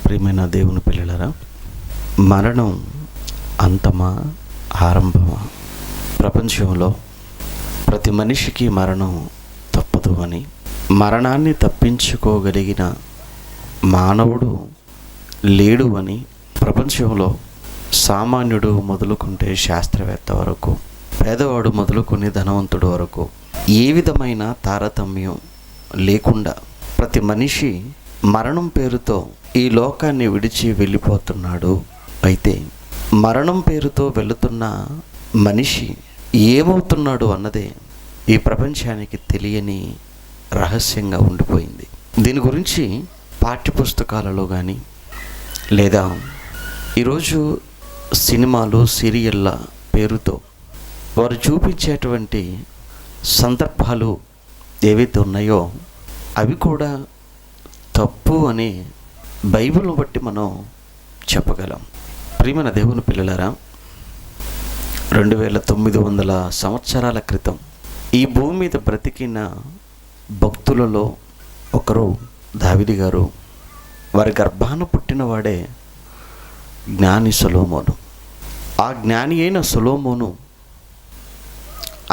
ప్రియమైన దేవుని పిల్లలారా, మరణం అంతమా ఆరంభమా? ప్రపంచంలో ప్రతి మనిషికి మరణం తప్పదు అని, మరణాన్ని తప్పించుకోగలిగిన మానవుడు లేడు అని ప్రపంచంలో సామాన్యుడు మొదలుకుంటే శాస్త్రవేత్త వరకు, పేదవాడు మొదలుకొని ధనవంతుడు వరకు ఏ విధమైన తారతమ్యం లేకుండా ప్రతి మనిషి మరణం పేరుతో ఈ లోకాన్ని విడిచి వెళ్ళిపోతున్నాడు. అయితే మరణం పేరుతో వెళుతున్న మనిషి ఏమవుతున్నాడు అన్నదే ఈ ప్రపంచానికి తెలియని రహస్యంగా ఉండిపోయింది. దీని గురించి పాఠ్యపుస్తకాలలో కానీ లేదా ఈరోజు సినిమాలు సీరియళ్ళ పేరుతో వారు చూపించేటువంటి సందర్భాలు ఏవైతే ఉన్నాయో అవి కూడా తప్పు అని బైబిల్ను బట్టి మనం చెప్పగలం. ప్రియమైన దేవుని పిల్లలారా, 2900 సంవత్సరాల క్రితం ఈ భూమి మీద బ్రతికిన భక్తులలో ఒకరు దావీదు గారు. వారి గర్భాన పుట్టినవాడే జ్ఞాని సొలొమోను. ఆ జ్ఞాని అయిన సొలొమోను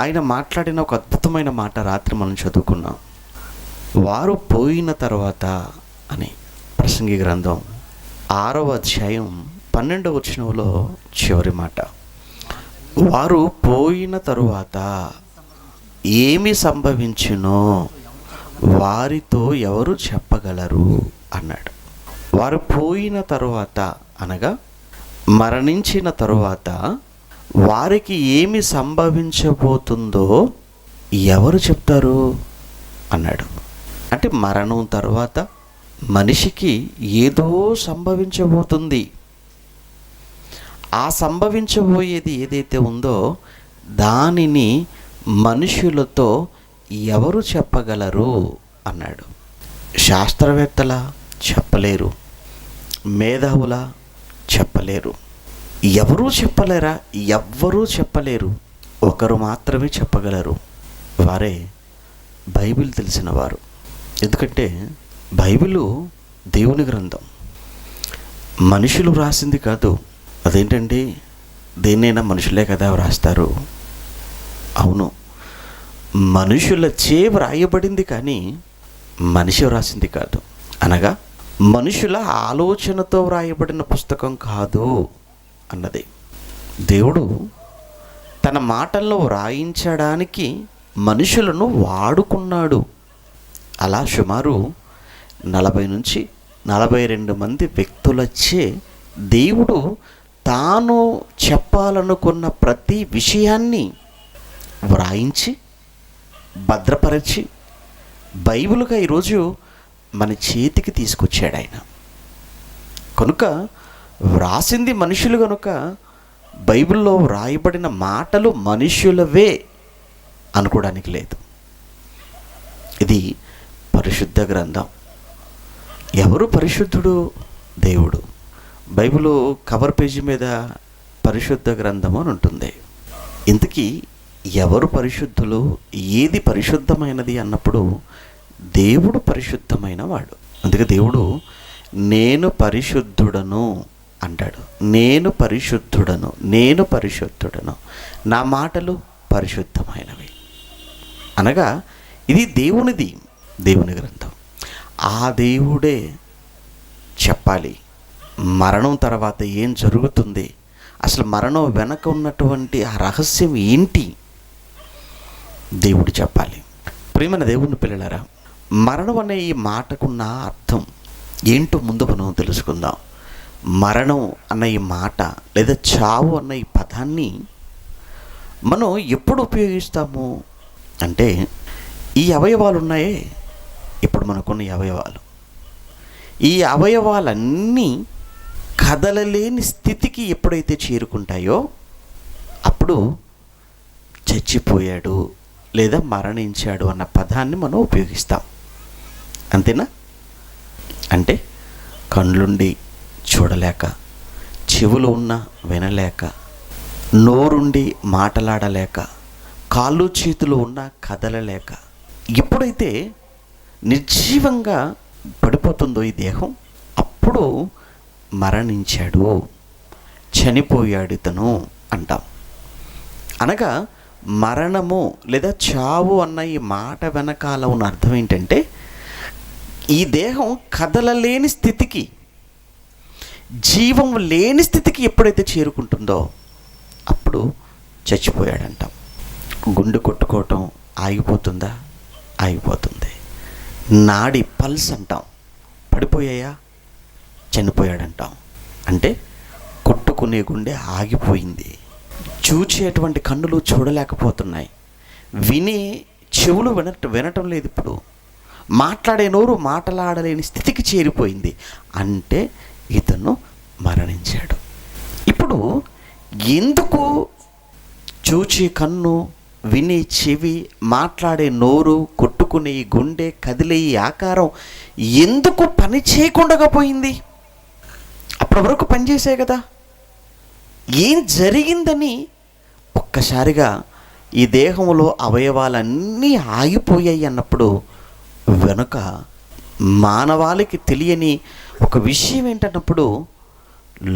ఆయన మాట్లాడిన ఒక అద్భుతమైన మాట రాత్రి మనం చదువుకున్నాం. వారు పోయిన తర్వాత అని ప్రసంగి గ్రంథం 6వ అధ్యాయం 12వ వచనంలో చివరి మాట, వారు పోయిన తరువాత ఏమి సంభవించునో వారితో ఎవరు చెప్పగలరు అన్నాడు. వారు పోయిన తరువాత అనగా మరణించిన తరువాత వారికి ఏమి సంభవించబోతుందో ఎవరు చెప్తారు అన్నాడు. అంటే మరణం తర్వాత మనిషికి ఏదో సంభవించబోతుంది. ఆ సంభవించబోయేది ఏదైతే ఉందో దానిని మనుషులతో ఎవరు చెప్పగలరు అన్నాడు. శాస్త్రవేత్తల చెప్పలేరు, మేధావుల చెప్పలేరు, ఎవరూ చెప్పలేరా? ఎవ్వరూ చెప్పలేరు. ఒకరు మాత్రమే చెప్పగలరు, వారే బైబిల్ తెలిసిన వారు. ఎందుకంటే బైబిలు దేవుని గ్రంథం, మనుషులు రాసింది కాదు. అదేంటండి, దేన్నైనా మనుషులే కదా వ్రాస్తారు. అవును, మనుషులచే వ్రాయబడింది కానీ మనిషి వ్రాసింది కాదు. అనగా మనుషుల ఆలోచనతో వ్రాయబడిన పుస్తకం కాదు అన్నది. దేవుడు తన మాటల్లో వ్రాయించడానికి మనుషులను వాడుకున్నాడు. అలా సుమారు 40 నుంచి 42 మంది వ్యక్తులచే దేవుడు తాను చెప్పాలనుకున్న ప్రతి విషయాన్ని వ్రాయించి భద్రపరిచి బైబిల్గా ఈరోజు మన చేతికి తీసుకొచ్చాడు ఆయన. కనుక వ్రాసింది మనుషులు కనుక బైబిల్లో వ్రాయబడిన మాటలు మనుషులవే అనుకోవడానికి లేదు. ఇది పరిశుద్ధ గ్రంథం. ఎవరు పరిశుద్ధుడు? దేవుడు. బైబిల్ కవర్ పేజీ మీద పరిశుద్ధ గ్రంథం అని ఉంటుంది. ఇంతకీ ఎవరు పరిశుద్ధులు, ఏది పరిశుద్ధమైనది అన్నప్పుడు దేవుడు పరిశుద్ధమైన వాడు. అందుకే దేవుడు నేను పరిశుద్ధుడను అంటాడు. నేను పరిశుద్ధుడను, నేను పరిశుద్ధుడను, నా మాటలు పరిశుద్ధమైనవి అనగా ఇది దేవునిది, దేవుని గ్రంథం. ఆ దేవుడే చెప్పాలి మరణం తర్వాత ఏం జరుగుతుంది, అసలు మరణం వెనక ఉన్నటువంటి ఆ రహస్యం ఏంటి, దేవుడు చెప్పాలి. ప్రియమైన దేవుని పిల్లలారా, మరణం అనే ఈ మాటకున్న అర్థం ఏంటో ముందు మనం తెలుసుకుందాం. మరణం అన్న ఈ మాట లేదా చావు అన్న ఈ పదాన్ని మనం ఎప్పుడు ఉపయోగిస్తాము అంటే, ఈ అవయవాలు ఉన్నాయే, ఇప్పుడు మనకున్న ఈ అవయవాలన్నీ కదలలేని స్థితికి ఎప్పుడైతే చేరుకుంటాయో అప్పుడు చచ్చిపోయాడు లేదా మరణించాడు అన్న పదాన్ని మనం ఉపయోగిస్తాం. అంతేనా? అంటే కళ్ళుండి చూడలేక, చెవులు ఉన్న వినలేక, నోరుండి మాట్లాడలేక, కాళ్ళు చేతులు ఉన్న కదలలేక, ఎప్పుడైతే నిర్జీవంగా పడిపోతుందో ఈ దేహం, అప్పుడు మరణించాడు, చనిపోయాడు ఇతను అంటాం. అనగా మరణము లేదా చావు అన్న ఈ మాట వెనకాల ఉన్న అర్థం ఏంటంటే, ఈ దేహం కదలలేని స్థితికి, జీవం లేని స్థితికి ఎప్పుడైతే చేరుకుంటుందో అప్పుడు చచ్చిపోయాడంటాం. గుండె కొట్టుకోవటం ఆగిపోతుందా? ఆగిపోతుంది. నాడి పల్స్ అంటాం, పడిపోయాయా? చనిపోయాడంటాం. అంటే కొట్టుకునే గుండె ఆగిపోయింది. చూచేటువంటి కన్నులు చూడలేకపోతున్నాయి, వినే చెవులు వినటం లేదు, ఇప్పుడు మాట్లాడే నోరు మాట్లాడలేని స్థితికి చేరిపోయింది. అంటే ఇతను మరణించాడు. ఇప్పుడు ఎందుకు చూచే కన్ను, వినే చెవి, మాట్లాడే నోరు, కొట్టుకునే గుండె, కదిలే ఆకారం ఎందుకు పని చేయకుండా పోయింది? అప్పటి వరకు పనిచేసాయి కదా. ఏం జరిగిందని ఒక్కసారిగా ఈ దేహంలో అవయవాలన్నీ ఆగిపోయాయి అన్నప్పుడు వెనుక మానవాళికి తెలియని ఒక విషయం ఏంటన్నప్పుడు,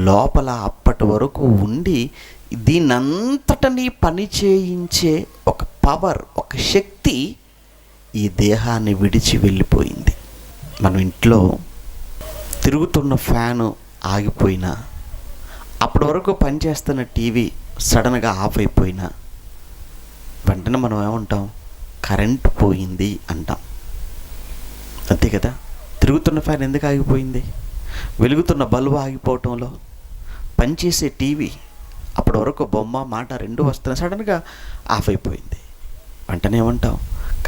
లోపల అప్పటి వరకు ఉండి దీనంతటని పని చేయించే ఒక పవర్, ఒక శక్తి ఈ దేహాన్ని విడిచి వెళ్ళిపోయింది. మనం ఇంట్లో తిరుగుతున్న ఫ్యాను ఆగిపోయినా, అప్పటి వరకు పనిచేస్తున్న టీవీ సడన్గా ఆఫ్ అయిపోయినా వెంటనే మనం ఏమంటాం? కరెంట్ పోయింది అంటాం. అంతే కదా. తిరుగుతున్న ఫ్యాన్ ఎందుకు ఆగిపోయింది? వెలుగుతున్న బల్బు ఆగిపోవటంలో, పనిచేసే టీవీ అప్పటి వరకు బొమ్మ మాట రెండు వస్తున్నాయి, సడన్గా ఆఫ్ అయిపోయింది, వెంటనే ఏమంటాం?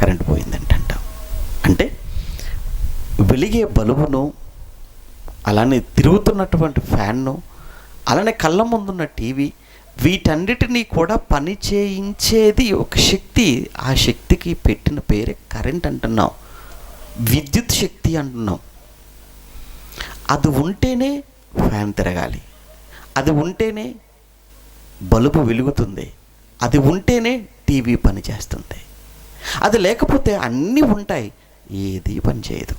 కరెంట్ పోయిందంట అంటాం. అంటే వెలిగే బల్బును, అలానే తిరుగుతున్నటువంటి ఫ్యాన్ను, అలానే కళ్ళ ముందున్న టీవీ, వీటన్నిటినీ కూడా పని చేయించేది ఒక శక్తి. ఆ శక్తికి పెట్టిన పేరే కరెంట్ అంటున్నాం, విద్యుత్ శక్తి అంటున్నాం. అది ఉంటేనే ఫ్యాన్ తిరగాలి, అది ఉంటేనే బల్బు వెలుగుతుంది, అది ఉంటేనే టీవీ పని చేస్తుంది. అది లేకపోతే అన్నీ ఉంటాయి, ఏది పని చేయదు.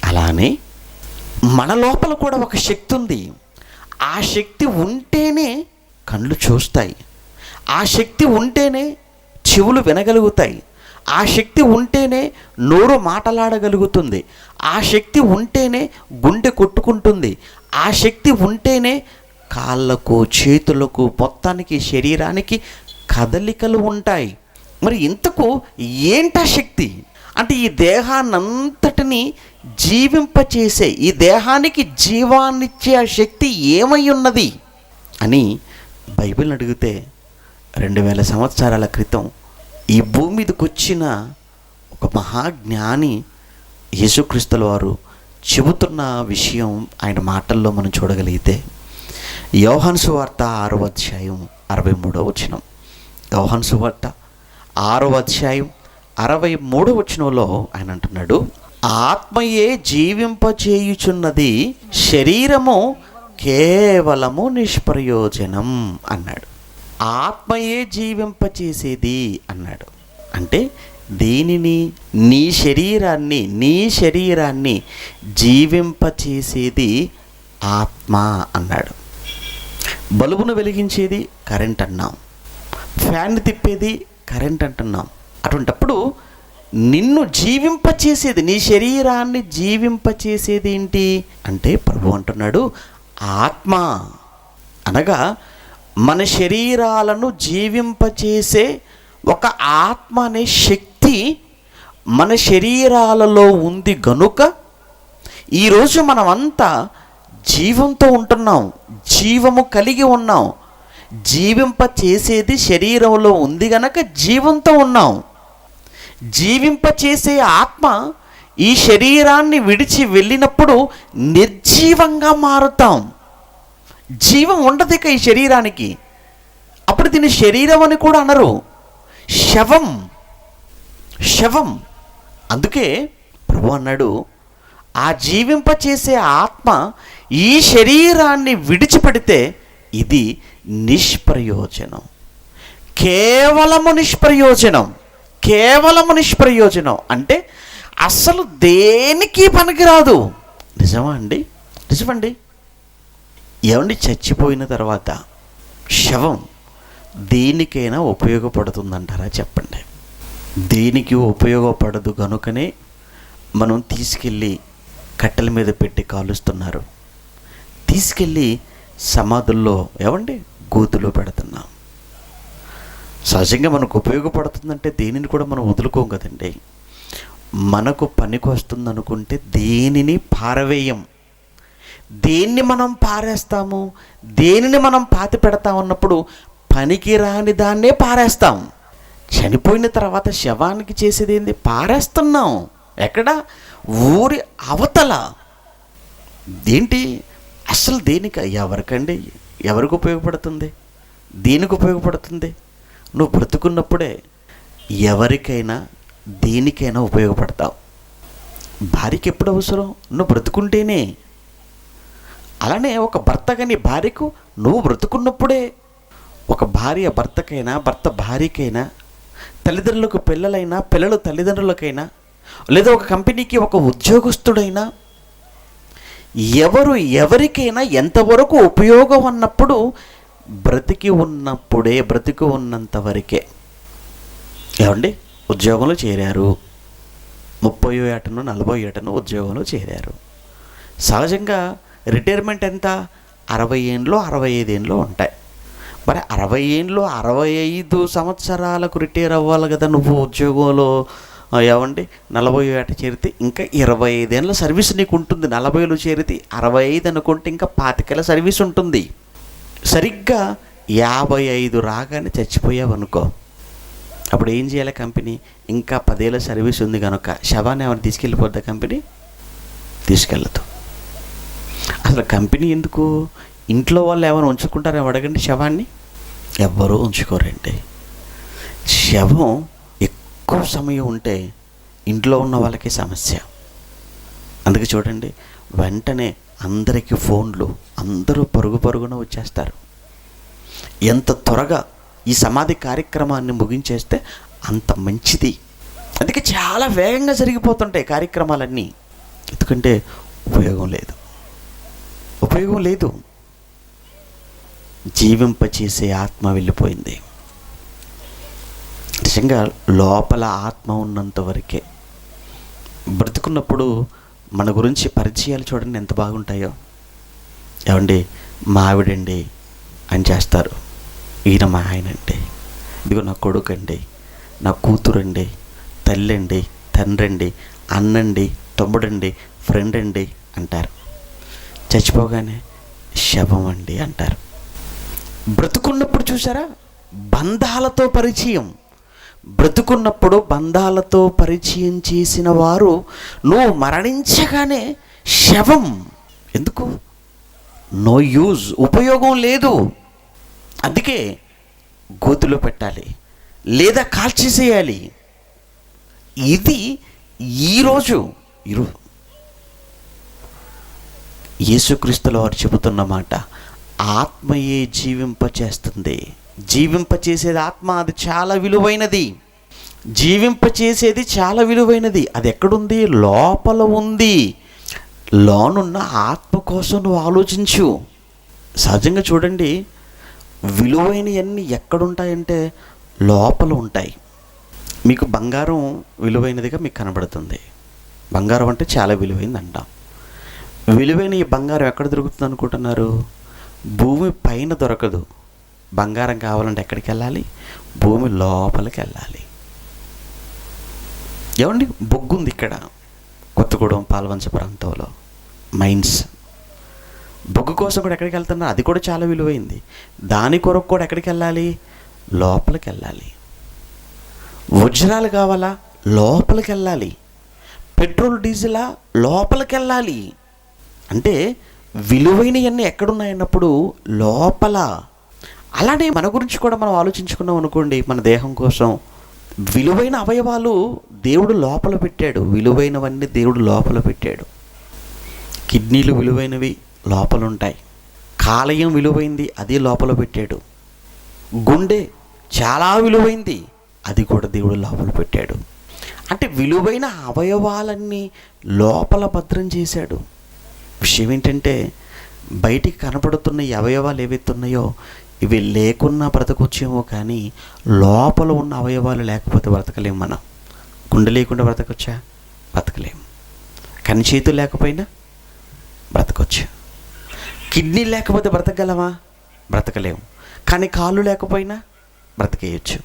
అలానే మన లోపల కూడా ఒక శక్తి ఉంది. ఆ శక్తి ఉంటేనే కళ్ళు చూస్తాయి, ఆ శక్తి ఉంటేనే చెవులు వినగలుగుతాయి, ఆ శక్తి ఉంటేనే నోరు మాట్లాడగలుగుతుంది, ఆ శక్తి ఉంటేనే గుండె కొట్టుకుంటుంది, ఆ శక్తి ఉంటేనే కాళ్ళకు, చేతులకు, మొత్తానికి శరీరానికి కదలికలు ఉంటాయి. మరి ఇంతకు ఏంటా శక్తి అంటే, ఈ దేహాన్నంతటిని జీవింపచేసే, ఈ దేహానికి జీవాన్నిచ్చే ఆ శక్తి ఏమై ఉన్నది అని బైబిల్ని అడిగితే 2000 సంవత్సరాల క్రితం ఈ భూమి మీదకి వచ్చిన ఒక మహాజ్ఞాని యేసుక్రీస్తుల వారు చెబుతున్న విషయం ఆయన మాటల్లో మనం చూడగలిగితే, యోహాను సువార్త 6వ అధ్యాయం 63వ వచనం. యోహాను సువార్త 6వ అధ్యాయం 63వ వచనంలో ఆయన అంటున్నాడు, ఆత్మయే జీవింపచేయుచున్నది, శరీరము కేవలము నిష్ప్రయోజనం అన్నాడు. ఆత్మయే జీవింపచేసేది అన్నాడు. అంటే దేనిని? నీ శరీరాన్ని జీవింపచేసేది ఆత్మ అన్నాడు. బల్బును వెలిగించేది కరెంట్ అన్నాం, ఫ్యాన్ తిప్పేది కరెంట్ అంటున్నాం. అటువంటప్పుడు నిన్ను జీవింపచేసేది, నీ శరీరాన్ని జీవింపచేసేది ఏంటి అంటే, ప్రభు అంటున్నాడు ఆత్మ. అనగా మన శరీరాలను జీవింపచేసే ఒక ఆత్మ అనే శక్తి మన శరీరాలలో ఉంది గనుక ఈరోజు మనమంతా జీవంతో ఉంటున్నాం, జీవము కలిగి ఉన్నాం. జీవింపచేసేది శరీరంలో ఉంది గనక జీవంతో ఉన్నాం. జీవింపచేసే ఆత్మ ఈ శరీరాన్ని విడిచి వెళ్ళినప్పుడు నిర్జీవంగా మారుతాం. జీవం ఉండదు ఇక ఈ శరీరానికి. అప్పుడు దీన్ని శరీరం అని కూడా అనరు, శవం. అందుకే ప్రభు అన్నాడు, ఆ జీవింపచేసే ఆత్మ ఈ శరీరాన్ని విడిచిపెడితే ఇది నిష్ప్రయోజనం, కేవలము నిష్ప్రయోజనం. అంటే అసలు దేనికి పనికిరాదు. నిజమండి. ఏమండి, చచ్చిపోయిన తర్వాత శవం దేనికైనా ఉపయోగపడుతుందంటారా చెప్పండి? దేనికి ఉపయోగపడదు కనుకనే మనం తీసుకెళ్ళి కట్టెల మీద పెట్టి కాలుస్తున్నారు, తీసుకెళ్ళి సమాధుల్లో ఏమండి గోతులో పెడుతున్నాం. సహజంగా మనకు ఉపయోగపడుతుందంటే దేనిని కూడా మనం వదులుకోం కదండి. మనకు పనికి వస్తుంది అనుకుంటే దేనిని పారవేయం. దేన్ని మనం పారేస్తాము, దేనిని మనం పాతి పెడతామన్నప్పుడు పనికి రాని దాన్నే పారేస్తాం. చనిపోయిన తర్వాత శవానికి చేసేది ఏంది? పారేస్తున్నాం. ఎక్కడ? ఊరి అవతల. ఏంటి అసలు దేనికి? ఎవరికండి? ఎవరికి ఉపయోగపడుతుంది? దేనికి ఉపయోగపడుతుంది? నువ్వు బ్రతుకున్నప్పుడే ఎవరికైనా దేనికైనా ఉపయోగపడతావు. భార్యకి ఎప్పుడు అవసరం? నువ్వు బ్రతుకుంటేనే. అలానే ఒక భర్త కానీ భార్యకు నువ్వు బ్రతుకున్నప్పుడే. ఒక భార్య భర్తకైనా, భర్త భార్యకైనా, తల్లిదండ్రులకు పిల్లలైనా, పిల్లలు తల్లిదండ్రులకైనా, లేదా ఒక కంపెనీకి ఒక ఉద్యోగస్తుడైనా, ఎవరు ఎవరికైనా ఎంతవరకు ఉపయోగం అన్నప్పుడు బ్రతికి ఉన్నప్పుడే, బ్రతికి ఉన్నంత వరకే. ఏమండి, ఉద్యోగంలో చేరారు, 30 ఏటను 40 ఏటను ఉద్యోగంలో చేరారు. సహజంగా రిటైర్మెంట్ ఎంత? 60 ఏండ్లో 65 ఏండ్లో ఉంటాయి. మరి 60 ఏండ్లో 65 సంవత్సరాలకు రిటైర్ అవ్వాలి కదా నువ్వు ఉద్యోగంలో. ఏమండి, 40 ఏట చేరితే ఇంకా 25 ఏళ్ళ సర్వీస్ నీకు ఉంటుంది. 40లో చేరితే 65 అనుకుంటే ఇంకా 25 ఏళ్ళ సర్వీస్ ఉంటుంది. సరిగ్గా 55 రాగానే చచ్చిపోయావు అనుకో, అప్పుడు ఏం చేయాలి కంపెనీ? ఇంకా 10 ఏళ్ళ సర్వీస్ ఉంది కనుక శవాన్ని ఏమైనా తీసుకెళ్ళిపోద్దా కంపెనీ? తీసుకెళ్ళదు. అసలు కంపెనీ ఎందుకు? ఇంట్లో వాళ్ళు ఏమైనా ఉంచుకుంటారేమో అడగండి శవాన్ని. ఎవ్వరూ ఉంచుకోరండి. శవం ఎక్కువ సమయం ఉంటే ఇంట్లో ఉన్న వాళ్ళకి సమస్య. అందుకే చూడండి, వెంటనే అందరికీ ఫోన్లు, అందరూ పరుగు పరుగున వచ్చేస్తారు. ఎంత త్వరగా ఈ సమాధి కార్యక్రమాన్ని ముగించేస్తే అంత మంచిది. అందుకే చాలా వేగంగా జరిగిపోతుంటాయి కార్యక్రమాలన్నీ. ఎందుకంటే ఉపయోగం లేదు, ఉపయోగం లేదు. జీవింపచేసే ఆత్మ వెళ్ళిపోయింది. నిజంగా లోపల ఆత్మ ఉన్నంత వరకే. బ్రతుకున్నప్పుడు మన గురించి పరిచయాలు చూడండి ఎంత బాగుంటాయో. ఏమండి, మా ఆవిడండి అని చేస్తారు. ఈయన మా ఆయన అండి, ఇదిగో నా కొడుకు అండి, నా కూతురండి, తల్లి అండి, తండ్రి అండి, అన్నండి, తమ్ముడండి, ఫ్రెండ్ అండి అంటారు. చచ్చిపోగానే శవం అండి అంటారు. బ్రతుకున్నప్పుడు చూసారా బంధాలతో పరిచయం. బ్రతుకున్నప్పుడు బంధాలతో పరిచయం చేసిన వారు నువ్వు మరణించగానే శవం. ఎందుకు? నో యూజ్, ఉపయోగం లేదు. అందుకే గోతులో పెట్టాలి లేదా కాల్చేసేయాలి. ఇది ఈరోజు యేసుక్రీస్తుల వారు చెబుతున్న మాట. ఆత్మయే జీవింపచేస్తుంది. జీవింపచేసేది ఆత్మ. అది చాలా విలువైనది. జీవింపచేసేది చాలా విలువైనది. అది ఎక్కడుంది? లోపల ఉంది. లోనున్న ఆత్మ కోసం నువ్వు ఆలోచించు. సహజంగా చూడండి, విలువైనవన్నీ ఎక్కడుంటాయంటే లోపల ఉంటాయి. మీకు బంగారం విలువైనదిగా మీకు కనబడుతుంది. బంగారం అంటే చాలా విలువైంది అంటాం. విలువైన ఈ బంగారం ఎక్కడ దొరుకుతుంది అనుకుంటున్నారు? భూమి పైన దొరకదు. బంగారం కావాలంటే ఎక్కడికి వెళ్ళాలి? భూమి లోపలికి వెళ్ళాలి. ఏమండి, బొగ్గు ఉంది ఇక్కడ కొత్తగూడెం పాల్వంచ ప్రాంతంలో మైన్స్. బొగ్గు కోసం కూడా ఎక్కడికి వెళ్తున్నారు? అది కూడా చాలా విలువైంది. దాని కొరకు కూడా ఎక్కడికి వెళ్ళాలి? లోపలికి వెళ్ళాలి. వజ్రాలు కావాలా? లోపలికి వెళ్ళాలి. పెట్రోల్ డీజిలా? లోపలికి వెళ్ళాలి. అంటే విలువైనవన్నీ ఎక్కడున్నాయన్నప్పుడు లోపల. అలానే మన గురించి కూడా మనం ఆలోచించుకున్నాం అనుకోండి. మన దేహం కోసం విలువైన అవయవాలు దేవుడు లోపల పెట్టాడు. విలువైనవన్నీ దేవుడు లోపల పెట్టాడు. కిడ్నీలు విలువైనవి లోపల ఉంటాయి. కాలేయం విలువైంది, అది లోపల పెట్టాడు. గుండె చాలా విలువైంది, అది కూడా దేవుడు లోపల పెట్టాడు. అంటే విలువైన అవయవాలన్నీ లోపల భద్రం చేశాడు. విషయం ఏంటంటే బయటికి కనపడుతున్న ఈ అవయవాలు ఏవైతే ఉన్నాయో ఇవి లేకున్నా బ్రతకొచ్చేమో, కానీ లోపల ఉన్న అవయవాలు లేకపోతే బ్రతకలేము. మనం గుండె లేకుండా బ్రతకొచ్చా? బ్రతకలేము. కన్ను చేతులు లేకపోయినా బ్రతకొచ్చు. కిడ్నీ లేకపోతే బ్రతకగలమా? బ్రతకలేము. కానీ కాళ్ళు లేకపోయినా బ్రతకేయచ్చు.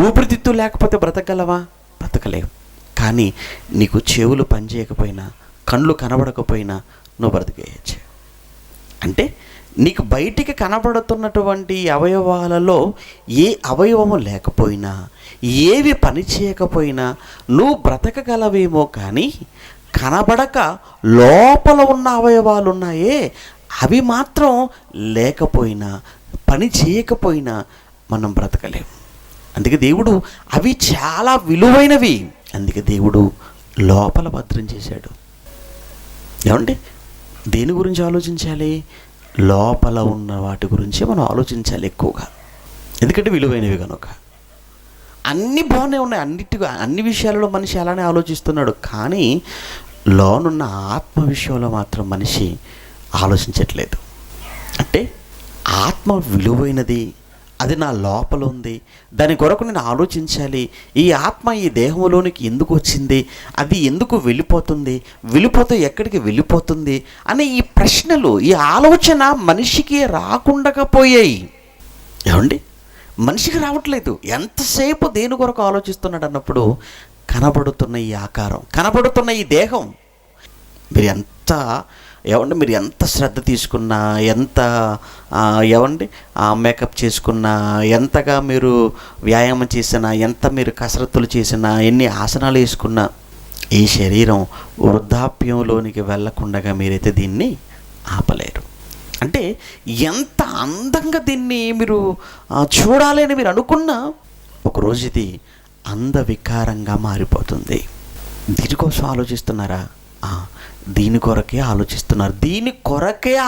ఊపిరితిత్తులు లేకపోతే బ్రతకగలవా? బ్రతకలేము. కానీ నీకు చెవులు పనిచేయకపోయినా, కళ్ళు కనబడకపోయినా నువ్వు బ్రతికేయచ్చు. అంటే నీకు బయటికి కనబడుతున్నటువంటి అవయవాలలో ఏ అవయవము లేకపోయినా, ఏవి పని చేయకపోయినా నువ్వు బ్రతకగలవేమో, కానీ కనబడక లోపల ఉన్న అవయవాలు ఉన్నాయే అవి మాత్రం లేకపోయినా, పని చేయకపోయినా మనం బ్రతకలేము. అందుకే దేవుడు అవి చాలా విలువైనవి. అందుకే దేవుడు లోపల భద్రం చేశాడు. ఏమండి, దేని గురించి ఆలోచించాలి? లోపల ఉన్న వాటి గురించి మనం ఆలోచించాలి ఎక్కువగా. ఎందుకంటే విలువైనవి కనుక. అన్నీ బాగానే ఉన్నాయి, అన్ని విషయాలలో మనిషి అలానే ఆలోచిస్తున్నాడు. కానీ లోనున్న ఆత్మ విషయంలో మాత్రం మనిషి ఆలోచించట్లేదు. అంటే ఆత్మ విలువైనది, అది నా లోపల ఉంది, దాని కొరకు నేను ఆలోచించాలి. ఈ ఆత్మ ఈ దేహంలోనికి ఎందుకు వచ్చింది, అది ఎందుకు వెళ్ళిపోతే ఎక్కడికి వెళ్ళిపోతుంది అనే ఈ ప్రశ్నలు, ఈ ఆలోచన మనిషికి రాకుండా పోయాయి. ఏమండి, మనిషికి రావట్లేదు. ఎంతసేపు దేని కొరకు ఆలోచిస్తున్నాడు అన్నప్పుడు కనబడుతున్న ఈ ఆకారం, కనబడుతున్న ఈ దేహం, మీరు ఎంత శ్రద్ధ తీసుకున్నా, ఎంత మేకప్ చేసుకున్నా, ఎంతగా మీరు వ్యాయామం చేసినా, ఎంత మీరు కసరత్తులు చేసినా, ఎన్ని ఆసనాలు వేసుకున్నా, ఈ శరీరం వృద్ధాప్యంలోనికి వెళ్ళకుండా మీరైతే దీన్ని ఆపలేరు. అంటే ఎంత అందంగా దీన్ని మీరు చూడాలి అని మీరు అనుకున్నా, ఒకరోజు ఇది అందవికారంగా మారిపోతుంది. దీనికోసం ఆలోచిస్తున్నారా? దీని కొరకే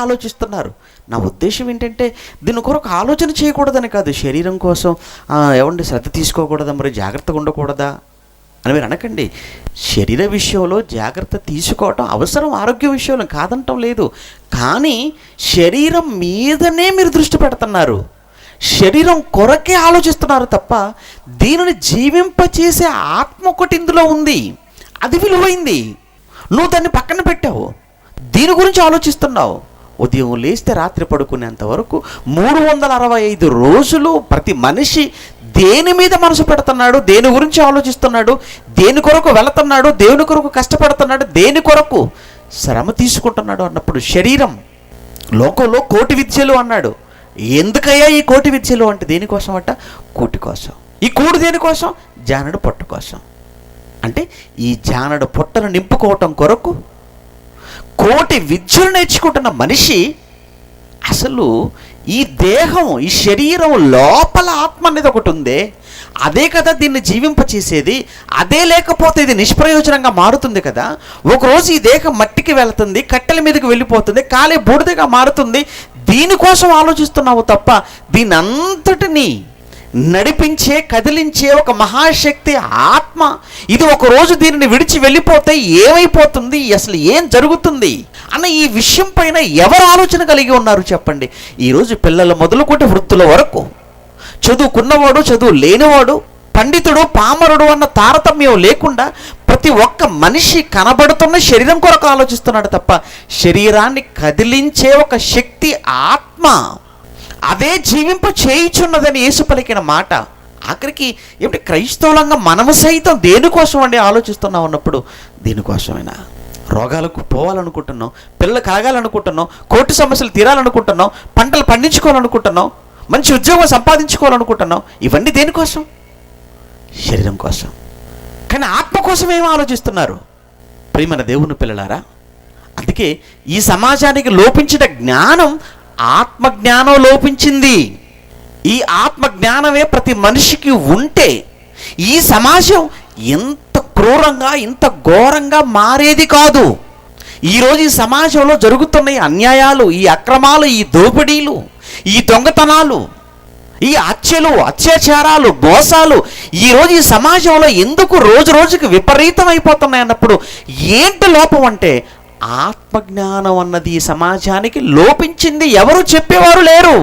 ఆలోచిస్తున్నారు. నా ఉద్దేశం ఏంటంటే దీని కొరకు ఆలోచన చేయకూడదని కాదు. శరీరం కోసం శ్రద్ధ తీసుకోకూడదా, మరి జాగ్రత్తగా ఉండకూడదా అని మీరు అనకండి. శరీర విషయంలో జాగ్రత్త తీసుకోవటం అవసరం, ఆరోగ్య విషయంలో కాదంటం లేదు. కానీ శరీరం మీదనే మీరు దృష్టి పెడుతున్నారు, శరీరం కొరకే ఆలోచిస్తున్నారు తప్ప దీనిని జీవింపచేసే ఆత్మ ఒకటి ఇందులో ఉంది, అది విలువైంది. నువ్వు దాన్ని పక్కన పెట్టావు, దీని గురించి ఆలోచిస్తున్నావు. ఉదయం లేస్తే రాత్రి పడుకునేంత వరకు 365 రోజులు ప్రతి మనిషి దేని మీద మనసు పెడుతున్నాడు, దేని గురించి ఆలోచిస్తున్నాడు, దేని కొరకు వెళుతున్నాడు, దేని కొరకు కష్టపడుతున్నాడు, దేని కొరకు శ్రమ తీసుకుంటున్నాడు అన్నప్పుడు శరీరం. లోకంలో కోటి విద్యలు అన్నాడు. ఎందుకయ్యా ఈ కోటి విద్యలు అంటే దేనికోసం అట? కూటి కోసం. ఈ కూడు దేనికోసం? జానడు పొట్ట కోసం. అంటే ఈ జానడు పొట్టను నింపుకోవటం కొరకు కోటి విద్యలు నేర్చుకుంటున్న మనిషి అసలు ఈ దేహం, ఈ శరీరం లోపల ఆత్మ అనేది ఒకటి ఉందే, అదే కదా దీన్ని జీవింపచేసేది. అదే లేకపోతే ఇది నిష్ప్రయోజనంగా మారుతుంది కదా. ఒకరోజు ఈ దేహం మట్టికి వెళుతుంది, కట్టెల మీదకి వెళ్ళిపోతుంది, కాలే బూడిదగా మారుతుంది. దీనికోసం ఆలోచిస్తున్నావు తప్ప దీని అంతటిని నడిపించే, కదిలించే ఒక మహాశక్తి ఆత్మ. ఇది ఒకరోజు దీనిని విడిచి వెళ్ళిపోతే ఏమైపోతుంది, అసలు ఏం జరుగుతుంది అన్న ఈ విషయం పైన ఎవరు ఆలోచన కలిగి ఉన్నారు చెప్పండి? ఈరోజు పిల్లలు మొదలుకుంటే వృత్తుల వరకు, చదువుకున్నవాడు, చదువు లేనివాడు, పండితుడు, పామరుడు అన్న తారతమ్యం లేకుండా ప్రతి ఒక్క మనిషి కనబడుతున్న శరీరం కొరకు ఆలోచిస్తున్నాడు తప్ప శరీరాన్ని కదిలించే ఒక శక్తి ఆత్మ, అదే జీవింప చేయుచున్నదని యేసు పలికిన మాట. ఆఖరికి ఏమిటి, క్రైస్తవులంగా మనము సైతం దేనికోసం అండి ఆలోచిస్తున్నాం అన్నప్పుడు దేనికోసమైనా రోగాలకు పోవాలనుకుంటున్నాం, పిల్లలు కలగాలనుకుంటున్నాం, కోర్టు సమస్యలు తీరాలనుకుంటున్నాం, పంటలు పండించుకోవాలనుకుంటున్నాం, మంచి ఉద్యోగం సంపాదించుకోవాలనుకుంటున్నాం. ఇవన్నీ దేనికోసం? శరీరం కోసం. కానీ ఆత్మ కోసం ఏమో ఆలోచిస్తున్నారు ప్రియమైన దేవుని పిల్లలారా. అందుకే ఈ సమాజానికి లోపించిన జ్ఞానం ఆత్మజ్ఞానం లోపించింది. ఈ ఆత్మజ్ఞానమే ప్రతి మనిషికి ఉంటే ఈ సమాజం ఎంత క్రూరంగా, ఇంత ఘోరంగా మారేది కాదు. ఈరోజు ఈ సమాజంలో జరుగుతున్న ఈ అన్యాయాలు, ఈ అక్రమాలు, ఈ దోపిడీలు, ఈ దొంగతనాలు, ఈ హత్యలు, అత్యాచారాలు, మోసాలు ఈరోజు ఈ సమాజంలో ఎందుకు రోజు రోజుకి విపరీతం అయిపోతున్నాయి అన్నప్పుడు ఏంటి లోపం అంటే ఆత్మజ్ఞానం అన్నది ఈ సమాజానికి లోపించింది. ఎవరు చెప్పేవారు లేరు.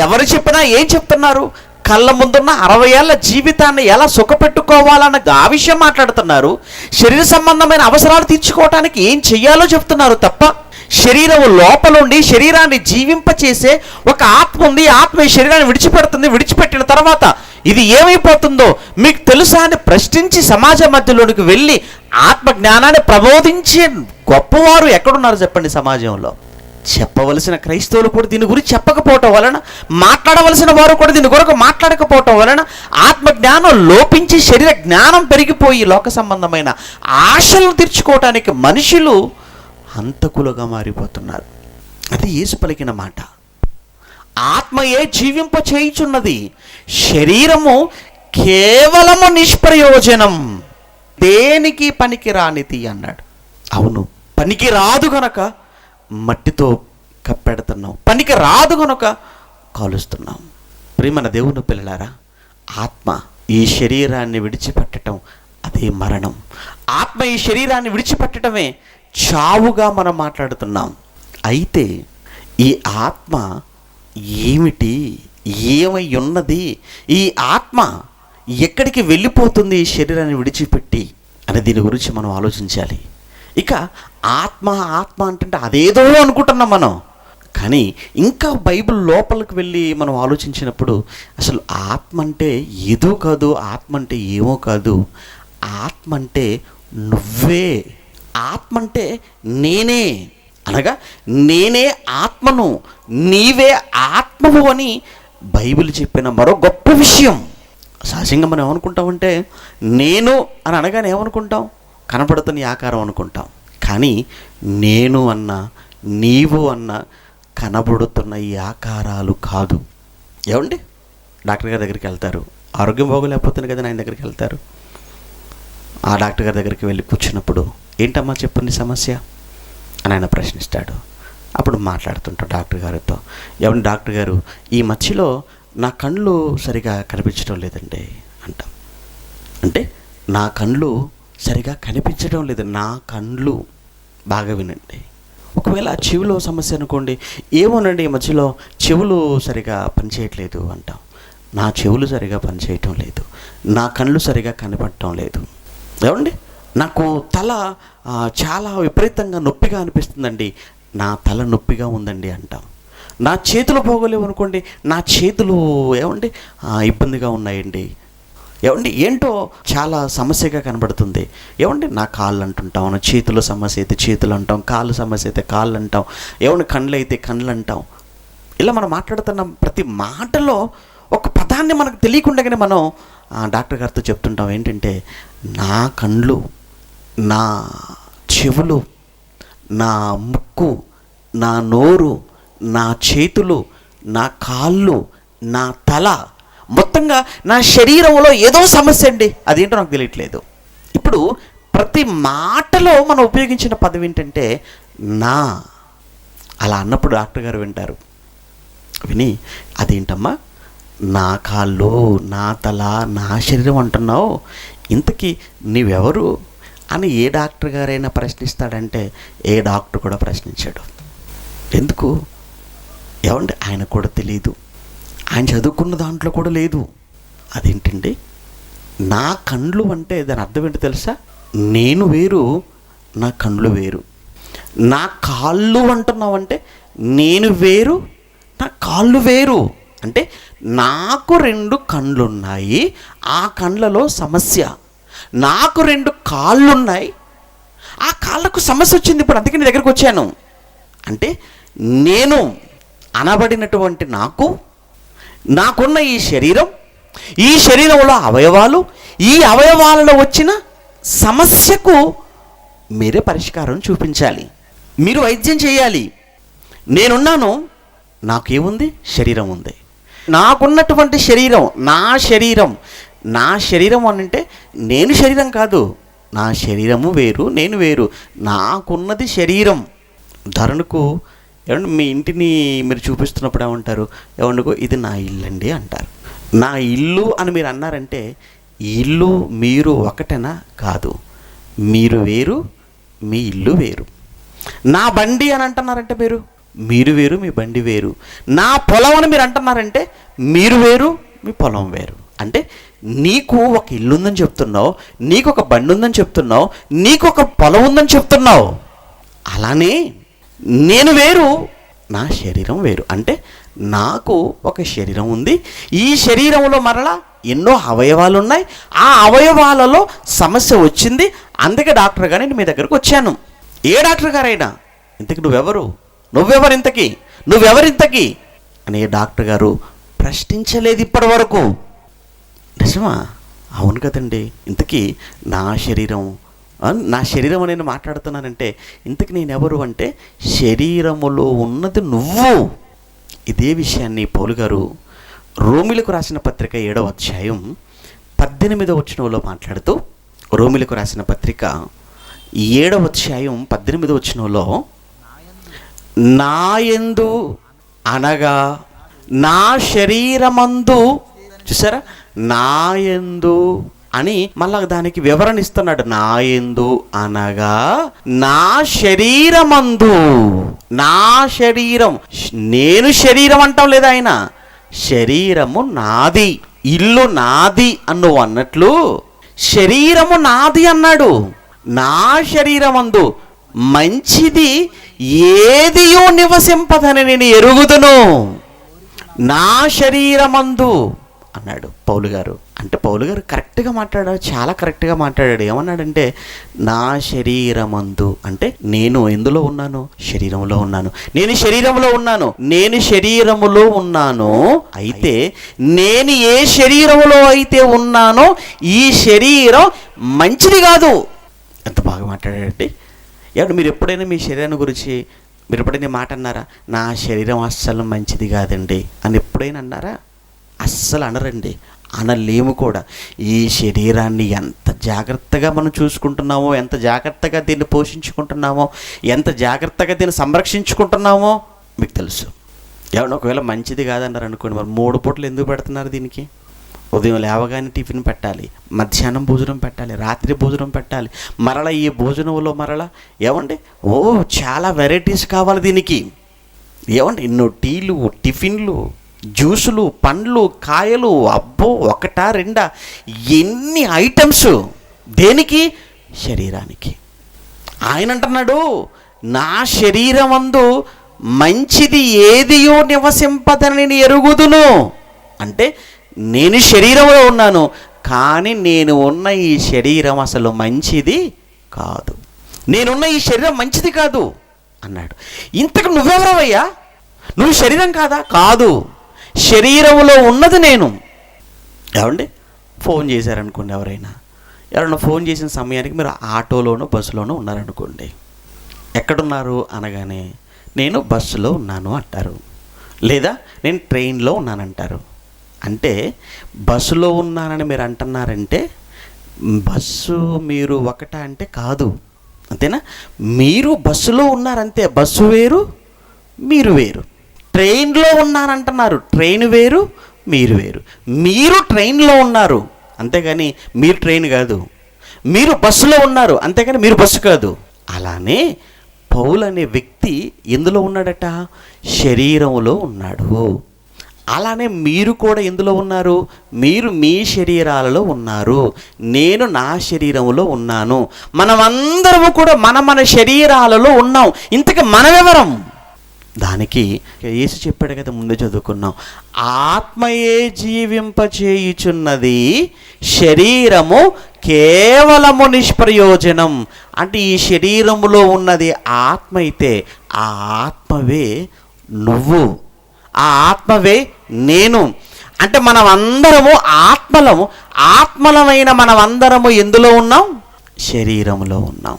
ఎవరు చెప్పినా ఏం చెప్తున్నారు? కళ్ళ ముందున్న 60 ఏళ్ల జీవితాన్ని ఎలా సుఖపెట్టుకోవాలన్న ఆ విషయం మాట్లాడుతున్నారు. శరీర సంబంధమైన అవసరాలు తీర్చుకోవటానికి ఏం చెయ్యాలో చెప్తున్నారు తప్ప, శరీరం లోపలుండి శరీరాన్ని జీవింపచేసే ఒక ఆత్మ ఉంది. ఆత్మ ఈ శరీరాన్ని విడిచిపెడుతుంది. విడిచిపెట్టిన తర్వాత ఇది ఏమైపోతుందో మీకు తెలుసా అని ప్రశ్నించి సమాజ మధ్యలోనికి వెళ్ళి ఆత్మ జ్ఞానాన్ని ప్రబోధించే గొప్పవారు ఎక్కడున్నారు చెప్పండి? సమాజంలో చెప్పవలసిన క్రైస్తవులు కూడా దీని గురించి చెప్పకపోవటం వలన, మాట్లాడవలసిన వారు కూడా దీని కొరకు మాట్లాడకపోవటం వలన ఆత్మజ్ఞానం లోపించి శరీర జ్ఞానం పెరిగిపోయి లోక సంబంధమైన ఆశలను తీర్చుకోవటానికి మనుషులు హంతకులుగా మారిపోతున్నారు. అది యేసు పలికిన మాట. ఆత్మయే జీవింప చేయుచున్నది, శరీరము కేవలము నిష్ప్రయోజనం, దేనికి పనికి రానిది అన్నాడు. అవును, పనికి రాదు గనక మట్టితో కప్పెడుతున్నాం, పనికి రాదు గనుక కాలుస్తున్నాం. ప్రియమైన దేవుని పిల్లలారా, ఆత్మ ఈ శరీరాన్ని విడిచిపెట్టడం అదే మరణం. ఆత్మ ఈ శరీరాన్ని విడిచిపెట్టడమే చావుగా మనం మాట్లాడుతున్నాం. అయితే ఈ ఆత్మ ఏమిటి, ఏమై ఉన్నది, ఈ ఆత్మ ఎక్కడికి వెళ్ళిపోతుంది ఈ శరీరాన్ని విడిచిపెట్టి అనే దీని గురించి మనం ఆలోచించాలి. ఇక ఆత్మ ఆత్మ అంటే అదేదో అనుకుంటున్నాం మనం. కానీ ఇంకా బైబిల్ లోపలికి వెళ్ళి మనం ఆలోచించినప్పుడు అసలు ఆత్మ అంటే ఏదో కాదు, ఆత్మ అంటే ఏమో కాదు. ఆత్మ అంటే నువ్వే, ఆత్మ అంటే నేనే, అనగా నేనే ఆత్మను, నీవే ఆత్మవు అని బైబిల్ చెప్పిన మరో గొప్ప విషయం. సహజంగా మనం ఏమనుకుంటామంటే, నేను అని అనగానే ఏమనుకుంటాం? కనపడుతున్న ఆకారం అనుకుంటాం. కానీ నేను అన్న, నీవు అన్న కనబడుతున్న ఈ ఆకారాలు కాదు. ఏమండి, డాక్టర్ గారి దగ్గరికి వెళ్తారు, ఆరోగ్యం బాగోలేకపోతుంది కదా, ఆయన దగ్గరికి వెళ్తారు. ఆ డాక్టర్ గారి దగ్గరికి వెళ్ళి కూర్చున్నప్పుడు, ఏంటమ్మా చెప్పండి సమస్య అని ఆయన ప్రశ్నిస్తాడు. అప్పుడు మాట్లాడుతుంటాం డాక్టర్ గారితో. ఏమండి డాక్టర్ గారు, ఈ మధ్యలో నా కళ్ళు సరిగా కనిపించడం లేదండి అంటాం. అంటే నా కళ్ళు సరిగా కనిపించడం లేదు. నా కళ్ళు బాగా వినండి. ఒకవేళ చెవిలో సమస్య అనుకోండి, ఏమోనండి ఈ మధ్యలో చెవులు సరిగా పనిచేయట్లేదు అంటాం. నా చెవులు సరిగా పనిచేయటం లేదు, నా కళ్ళు సరిగా కనపడటం లేదు. ఏమండి, నాకు తల చాలా విపరీతంగా నొప్పిగా అనిపిస్తుందండి, నా తల నొప్పిగా ఉందండి అంటాం. నా చేతులు బాగోలేవు అనుకోండి, నా చేతులు ఏమండి ఇబ్బందిగా ఉన్నాయండి. ఏమండి ఏంటో చాలా సమస్యగా కనబడుతుంది. ఏమండి నా కాళ్ళు అంటుంటాం, నా చేతుల సమస్య అయితే చేతులు అంటాం, కాళ్ళు సమస్య అయితే కాళ్ళు అంటాం, ఏమండి కళ్ళు అయితే కళ్ళు అంటాం. ఇలా మనం మాట్లాడుతున్న ప్రతి మాటలో ఒక పదాన్ని మనకు తెలియకుండానే మనం డాక్టర్ గారితో చెప్తుంటాం. ఏంటంటే నా కళ్ళు, నా చెవులు, నా ముక్కు, నా నోరు, నా చేతులు, నా కాళ్ళు, నా తల, మొత్తంగా నా శరీరంలో ఏదో సమస్య అండి, అదేంటో నాకు తెలియట్లేదు. ఇప్పుడు ప్రతి మాటలో మనం ఉపయోగించిన పదం ఏంటంటే నా. అలా అన్నప్పుడు డాక్టర్ గారు వింటారు. విని, అదేంటమ్మా నా కాళ్ళు, నా తల, నా శరీరం అంటున్నావు, ఇంతకీ నీవెవరు అని ఏ డాక్టర్ గారైనా ప్రశ్నిస్తాడంటే ఏ డాక్టర్ కూడా ప్రశ్నించాడు. ఎందుకు? ఏమండి ఆయన కూడా తెలియదు, ఆయన చదువుకున్న దాంట్లో కూడా లేదు. అదేంటండి నా కళ్ళు అంటే దాని అర్థం ఏంటో తెలుసా? నేను వేరు, నా కళ్ళు వేరు. నా కాళ్ళు అంటున్నావంటే నేను వేరు, నా కాళ్ళు వేరు. అంటే నాకు 2 కళ్ళు ఉన్నాయి, ఆ కళ్ళలో సమస్య. నాకు 2 కాళ్ళు ఉన్నాయి, ఆ కాళ్ళకు సమస్య వచ్చింది, ఇప్పుడు అందుకే నీ దగ్గరికి వచ్చాను. అంటే నేను అనబడినటువంటి నాకున్న ఈ శరీరం, ఈ శరీరంలో అవయవాలు, ఈ అవయవాలలో వచ్చిన సమస్యకు మీరే పరిష్కారం చూపించాలి, మీరు వైద్యం చేయాలి. నేనున్నాను, నాకేముంది? శరీరం ఉంది. నాకున్నటువంటి శరీరం, నా శరీరం అని అంటే నేను శరీరం కాదు, నా శరీరము వేరు, నేను వేరు. నాకున్నది శరీరం. ఉదాహరణకు ఏమంటే మీ ఇంటిని మీరు చూపిస్తున్నప్పుడు ఏమంటారు? ఏమనుకో ఇది నా ఇల్లు అండి అంటారు. నా ఇల్లు అని మీరు అన్నారంటే ఇల్లు మీరు ఒకటేనా? కాదు. మీరు వేరు, మీ ఇల్లు వేరు. నా బండి అని అంటున్నారంటే మీరు వేరు, మీ బండి వేరు. నా పొలం అని మీరు అంటున్నారంటే మీరు వేరు, మీ పొలం వేరు. అంటే నీకు ఒక ఇల్లు ఉందని చెప్తున్నావు, నీకు ఒక బండి ఉందని చెప్తున్నావు, నీకు ఒక పొలం ఉందని చెప్తున్నావు. అలానే నేను వేరు, నా శరీరం వేరు. అంటే నాకు ఒక శరీరం ఉంది, ఈ శరీరంలో మరలా ఎన్నో అవయవాలు ఉన్నాయి, ఆ అవయవాలలో సమస్య వచ్చింది, అందుకే డాక్టర్ గారు నేను మీ దగ్గరకు వచ్చాను. ఏ డాక్టర్ గారైనా ఇంతకి నువ్వెవరింతకి అని ఏ డాక్టర్ గారు ప్రశ్నించలేదు ఇప్పటి వరకు. నిజమా? అవును కదండి. ఇంతకీ నా శరీరం అని నేను మాట్లాడుతున్నానంటే ఇంతకీ నేనెవరు అంటే శరీరములో ఉన్నది నువ్వు. ఇదే విషయాన్ని పౌలు గారు రోమిలకు రాసిన పత్రిక 7వ అధ్యాయం 18వ వచనంలో మాట్లాడుతూ, రోమిలకు రాసిన పత్రిక 7వ అధ్యాయం 18వ వచనంలో, నాయందు అనగా నా శరీరమందు, చూసారా, నాయందు అని మళ్ళా దానికి వివరణ ఇస్తున్నాడు. నాయందు అనగా నా శరీరమందు, నా శరీరం, నేను శరీరం అంటాం లేదా, ఆయన శరీరము నాది, ఇల్లు నాది అన్ను అన్నట్లు శరీరము నాది అన్నాడు. నా శరీరమందు మంచిది ఏదియో నివసింపదని నేను ఎరుగుదును, నా శరీరమందు అన్నాడు పౌలు గారు. అంటే పౌలు గారు కరెక్ట్గా మాట్లాడాడు, చాలా కరెక్ట్గా మాట్లాడాడు. ఏమన్నాడంటే నా శరీరమందు, అంటే నేను ఎందులో ఉన్నాను? శరీరంలో ఉన్నాను. నేను శరీరములో ఉన్నాను. అయితే నేను ఏ శరీరంలో అయితే ఉన్నానో ఈ శరీరం మంచిది కాదు. ఎంత బాగా మాట్లాడాడండి. ఏమంటే మీరు ఎప్పుడైనా మీ శరీరాన్ని గురించి మీరు ఎప్పుడైనా మాట అన్నారా? నా శరీరం అస్సలు మంచిది కాదండి అని ఎప్పుడైనా అన్నారా? అస్సలు అనరండి, అనలేము కూడా. ఈ శరీరాన్ని ఎంత జాగ్రత్తగా మనం చూసుకుంటున్నామో, ఎంత జాగ్రత్తగా దీన్ని పోషించుకుంటున్నామో, ఎంత జాగ్రత్తగా దీన్ని సంరక్షించుకుంటున్నామో మీకు తెలుసు. ఏమన్నా ఒకవేళ మంచిది కాదన్నారు అనుకోండి, మరి 3 పూటలు ఎందుకు పెడుతున్నారు దీనికి? ఉదయం లేవగానే టిఫిన్ పెట్టాలి, మధ్యాహ్నం భోజనం పెట్టాలి, రాత్రి భోజనం పెట్టాలి, మరలా ఈ భోజనంలో మరలా ఏమండి చాలా వెరైటీస్ కావాలి దీనికి. ఏమండి ఎన్నో టీలు, టిఫిన్లు, జ్యూసులు, పండ్లు, కాయలు, అబ్బో 1, 2 ఎన్ని ఐటమ్స్ దేనికి? శరీరానికి. ఆయన అంటున్నాడు నా శరీరమందు మంచిది ఏదియో నివసింపదని నేను ఎరుగుదును. అంటే నేను శరీరంలో ఉన్నాను, కానీ నేను ఉన్న ఈ శరీరం అసలు మంచిది కాదు, నేనున్న ఈ శరీరం మంచిది కాదు అన్నాడు. ఇంతకు నువ్వెవరవయ్యా? నువ్వు శరీరం కాదా? కాదు, శరీరంలో ఉన్నది నేను. ఏమండి ఫోన్ చేశారనుకోండి, ఎవరైనా ఫోన్ చేసిన సమయానికి మీరు ఆటోలోనో బస్సులోనో ఉన్నారనుకోండి, ఎక్కడున్నారు అనగానే నేను బస్సులో ఉన్నాను అంటారు, లేదా నేను ట్రైన్లో ఉన్నానంటారు. అంటే బస్సులో ఉన్నానని మీరు అంటున్నారంటే బస్సు మీరు ఒకట అంటే కాదు, అంతేనా? మీరు బస్సులో ఉన్నారంతే, బస్సు వేరు, మీరు వేరు. ట్రైన్లో ఉన్నారంటున్నారు, ట్రైన్ వేరు, మీరు వేరు. మీరు ట్రైన్లో ఉన్నారు, అంతేగాని మీరు ట్రైన్ కాదు. మీరు బస్సులో ఉన్నారు, అంతేగాని మీరు బస్సు కాదు. అలానే పౌలు అనే వ్యక్తి ఎందులో ఉన్నాడట? శరీరంలో ఉన్నాడు. అలానే మీరు కూడా ఎందులో ఉన్నారు? మీరు మీ శరీరాలలో ఉన్నారు, నేను నా శరీరంలో ఉన్నాను. మనమందరము కూడా మన శరీరాలలో ఉన్నాం. ఇంతకీ మనమెవరం? దానికి యేసు చెప్పాడు కదా, ముందు చదువుకున్నాం, ఆత్మయే జీవింపచేయుచున్నది, శరీరము కేవలము నిష్ప్రయోజనం. అంటే ఈ శరీరములో ఉన్నది ఆత్మ అయితే ఆ ఆత్మవే నువ్వు, ఆ ఆత్మవే నేను. అంటే మనం అందరము ఆత్మలమైన మనమందరము ఎందులో ఉన్నాం? శరీరంలో ఉన్నాం.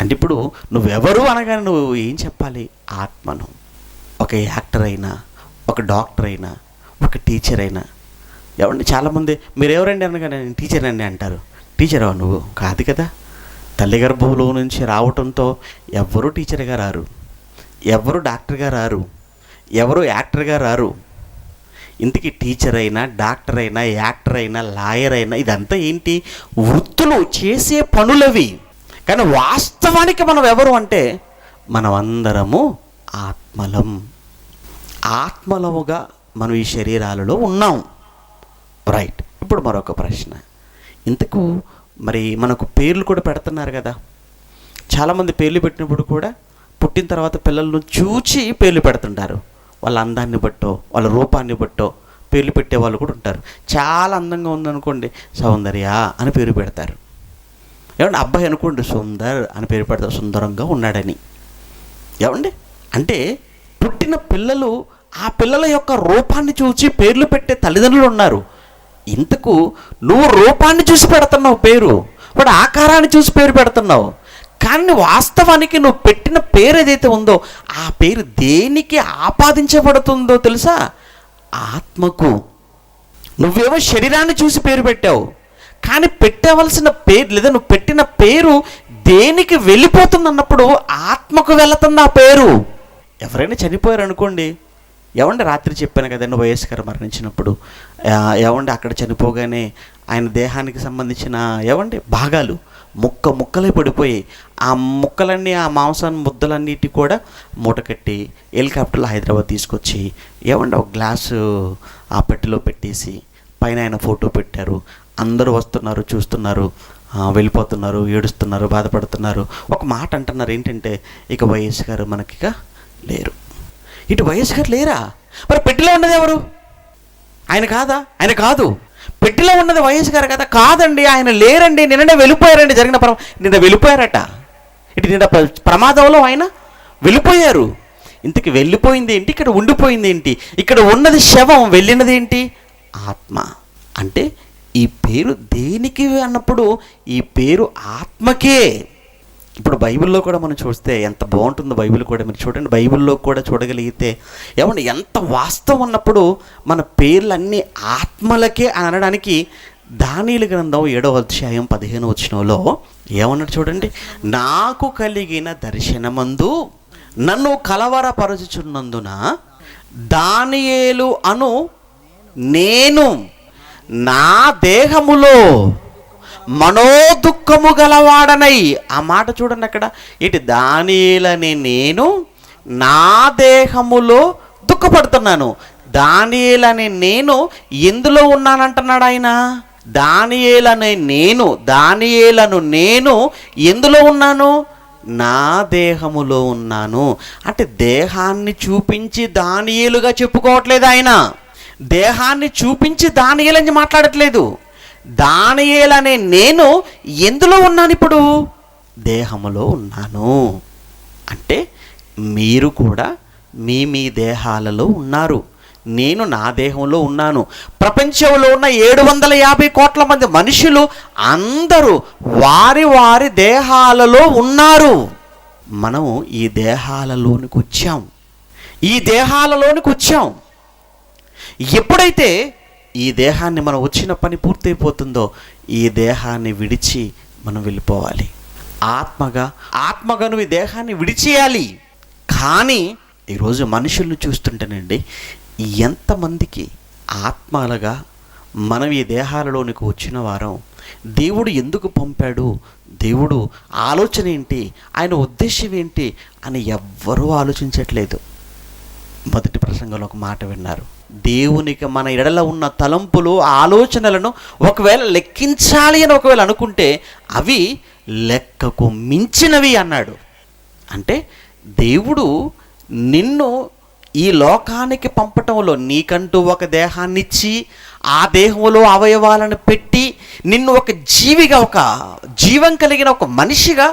అంటే ఇప్పుడు నువ్వెవరు అనగానే నువ్వు ఏం చెప్పాలి? ఆత్మను. ఒక యాక్టర్ అయినా, ఒక డాక్టర్ అయినా, ఒక టీచర్ అయినా. ఏమండి చాలామంది మీరు ఎవరండి అనగానే నేను టీచర్ అండి అంటారు. టీచరా నువ్వు? కాదు కదా. తల్లి గర్భంలో నుంచి రావటంతో ఎవరు టీచర్గా రారు, ఎవరు డాక్టర్గా రారు, ఎవరు యాక్టర్గా రారు. ఇంతకీ టీచర్ అయినా, డాక్టర్ అయినా, యాక్టర్ అయినా, లాయర్ అయినా ఇదంతా ఏంటి? వృత్తులు, చేసే పనులవి. కానీ వాస్తవానికి మనం ఎవరు అంటే మనమందరము ఆత్మలముగా మనం ఈ శరీరాలలో ఉన్నాం. రైట్. ఇప్పుడు మరొక ప్రశ్న, ఇంతకు మరి మనకు పేర్లు కూడా పెడుతున్నారు కదా. చాలామంది పేర్లు పెట్టినప్పుడు కూడా పుట్టిన తర్వాత పిల్లలను చూచి పేర్లు పెడుతుంటారు. వాళ్ళ అందాన్ని బట్టో వాళ్ళ రూపాన్ని బట్టో పేర్లు పెట్టే వాళ్ళు కూడా ఉంటారు. చాలా అందంగా ఉందనుకోండి సౌందర్య అని పేరు పెడతారు. ఏమంటే అబ్బాయి అనుకోండి సుందర్ అని పేరు పెడతారు, సుందరంగా ఉన్నాడని. ఏమండి అంటే పుట్టిన పిల్లలు ఆ పిల్లల యొక్క రూపాన్ని చూసి పేర్లు పెట్టే తల్లిదండ్రులు ఉన్నారు. ఇంతకు నువ్వు రూపాన్ని చూసి పెడుతున్నావు పేరు, వాడు ఆకారాన్ని చూసి పేరు పెడుతున్నావు. కానీ వాస్తవానికి నువ్వు పెట్టిన పేరు ఏదైతే ఉందో ఆ పేరు దేనికి ఆపాదించబడుతుందో తెలుసా? ఆత్మకు. నువ్వేమో శరీరాన్ని చూసి పేరు పెట్టావు, కానీ పెట్టవలసిన పేరు లేదా నువ్వు పెట్టిన పేరు దేనికి వెళ్ళిపోతుంది అన్నప్పుడు ఆత్మకు వెళుతుంది ఆ పేరు. ఎవరైనా చనిపోయారు అనుకోండి, ఏమండి రాత్రి చెప్పాను కదండి వైఎస్ గారు మరణించినప్పుడు, ఏమండి అక్కడ చనిపోగానే ఆయన దేహానికి సంబంధించిన ఏమండి భాగాలు ముక్కలై పడిపోయి ఆ ముక్కలన్నీ ఆ మాంసాన్ని ముద్దలన్నిటి కూడా మూట కట్టి హెలికాప్టర్లో హైదరాబాద్ తీసుకొచ్చి ఏమండి ఒక గ్లాసు ఆ పెట్టెలో పెట్టేసి పైన ఆయన ఫోటో పెట్టారు. అందరూ వస్తున్నారు, చూస్తున్నారు, వెళ్ళిపోతున్నారు, ఏడుస్తున్నారు, బాధపడుతున్నారు. ఒక మాట అంటున్నారు, ఏంటంటే ఇక వైఎస్ గారు మనకిక లేరు. ఇటు వైఎస్ గారు లేరా? మరి పెట్టెలో ఉన్నది ఎవరు? ఆయన కాదా? ఆయన కాదు. పెట్టెలో ఉన్నది వైఎస్ గారు కదా? కాదండి, ఆయన లేరండి, నిన్ననే వెళ్ళిపోయారండి. నిన్న వెళ్ళిపోయారట. ఇటు నిన్న ప్రమాదంలో ఆయన వెళ్ళిపోయారు. ఇంతకు వెళ్ళిపోయింది ఏంటి? ఇక్కడ ఉండిపోయింది ఏంటి? ఇక్కడ ఉన్నది శవం, వెళ్ళినది ఏంటి? ఆత్మ. అంటే ఈ పేరు దేనికి అన్నప్పుడు ఈ పేరు ఆత్మకే. ఇప్పుడు బైబిల్లో కూడా మనం చూస్తే ఎంత బాగుంటుందో. బైబిల్ కూడా మీరు చూడండి, బైబిల్లో కూడా చూడగలిగితే ఏమన్నా ఎంత వాస్తవం అన్నప్పుడు మన పేర్లన్నీ ఆత్మలకే అని అనడానికి దానియేలు గ్రంథం 7వ అధ్యాయం 15వ వచనంలో ఏమన్నాడు చూడండి. నాకు కలిగిన దర్శనమందు నన్ను కలవరపరచుచున్నందున దానియేలు అను నేను నా దేహములో మనోదుఃఖము గలవాడనై. ఆ మాట చూడండి అక్కడ. ఇటు దానియేలనే నేను నా దేహములో దుఃఖపడుతున్నాను. దానియేలనే నేను ఎందులో ఉన్నానంటున్నాడు ఆయన? దానియేలను నేను ఎందులో ఉన్నాను? నా దేహములో ఉన్నాను. అంటే దేహాన్ని చూపించి దానియేలుగా చెప్పుకోవట్లేదు ఆయన. దేహాన్ని చూపించి దానియేలని మాట్లాడట్లేదు. దానియేలనే నేను ఎందులో ఉన్నాను? ఇప్పుడు దేహములో ఉన్నాను. అంటే మీరు కూడా మీ దేహాలలో ఉన్నారు. నేను నా దేహంలో ఉన్నాను. ప్రపంచంలో ఉన్న 750 కోట్ల మంది మనుషులు అందరూ వారి వారి దేహాలలో ఉన్నారు. మనం ఈ దేహాలలోనికి వచ్చాం. ఎప్పుడైతే ఈ దేహాన్ని మనం వచ్చిన పని పూర్తయిపోతుందో ఈ దేహాన్ని విడిచి మనం వెళ్ళిపోవాలి. ఆత్మగా నువ్వు ఈ దేహాన్ని విడిచేయాలి. కానీ ఈరోజు మనుషులను చూస్తుంటేనండి, ఎంతమందికి ఆత్మలుగా మనం ఈ దేహాలలోనికి వచ్చిన వారం దేవుడు ఎందుకు పంపాడు, దేవుడు ఆలోచన ఏంటి, ఆయన ఉద్దేశం ఏంటి అని ఎవ్వరూ ఆలోచించట్లేదు. మొదటి ప్రసంగంలో ఒక మాట విన్నారు. దేవునికి మన ఎడల ఉన్న తలంపులు ఆలోచనలను ఒకవేళ లెక్కించాలి అని ఒకవేళ అనుకుంటే అవి లెక్కకు మించినవి అన్నాడు. అంటే దేవుడు నిన్ను ఈ లోకానికి పంపటంలో నీకంటూ ఒక దేహాన్ని ఇచ్చి ఆ దేహంలో అవయవాలను పెట్టి నిన్ను ఒక జీవిగా, ఒక జీవం కలిగిన ఒక మనిషిగా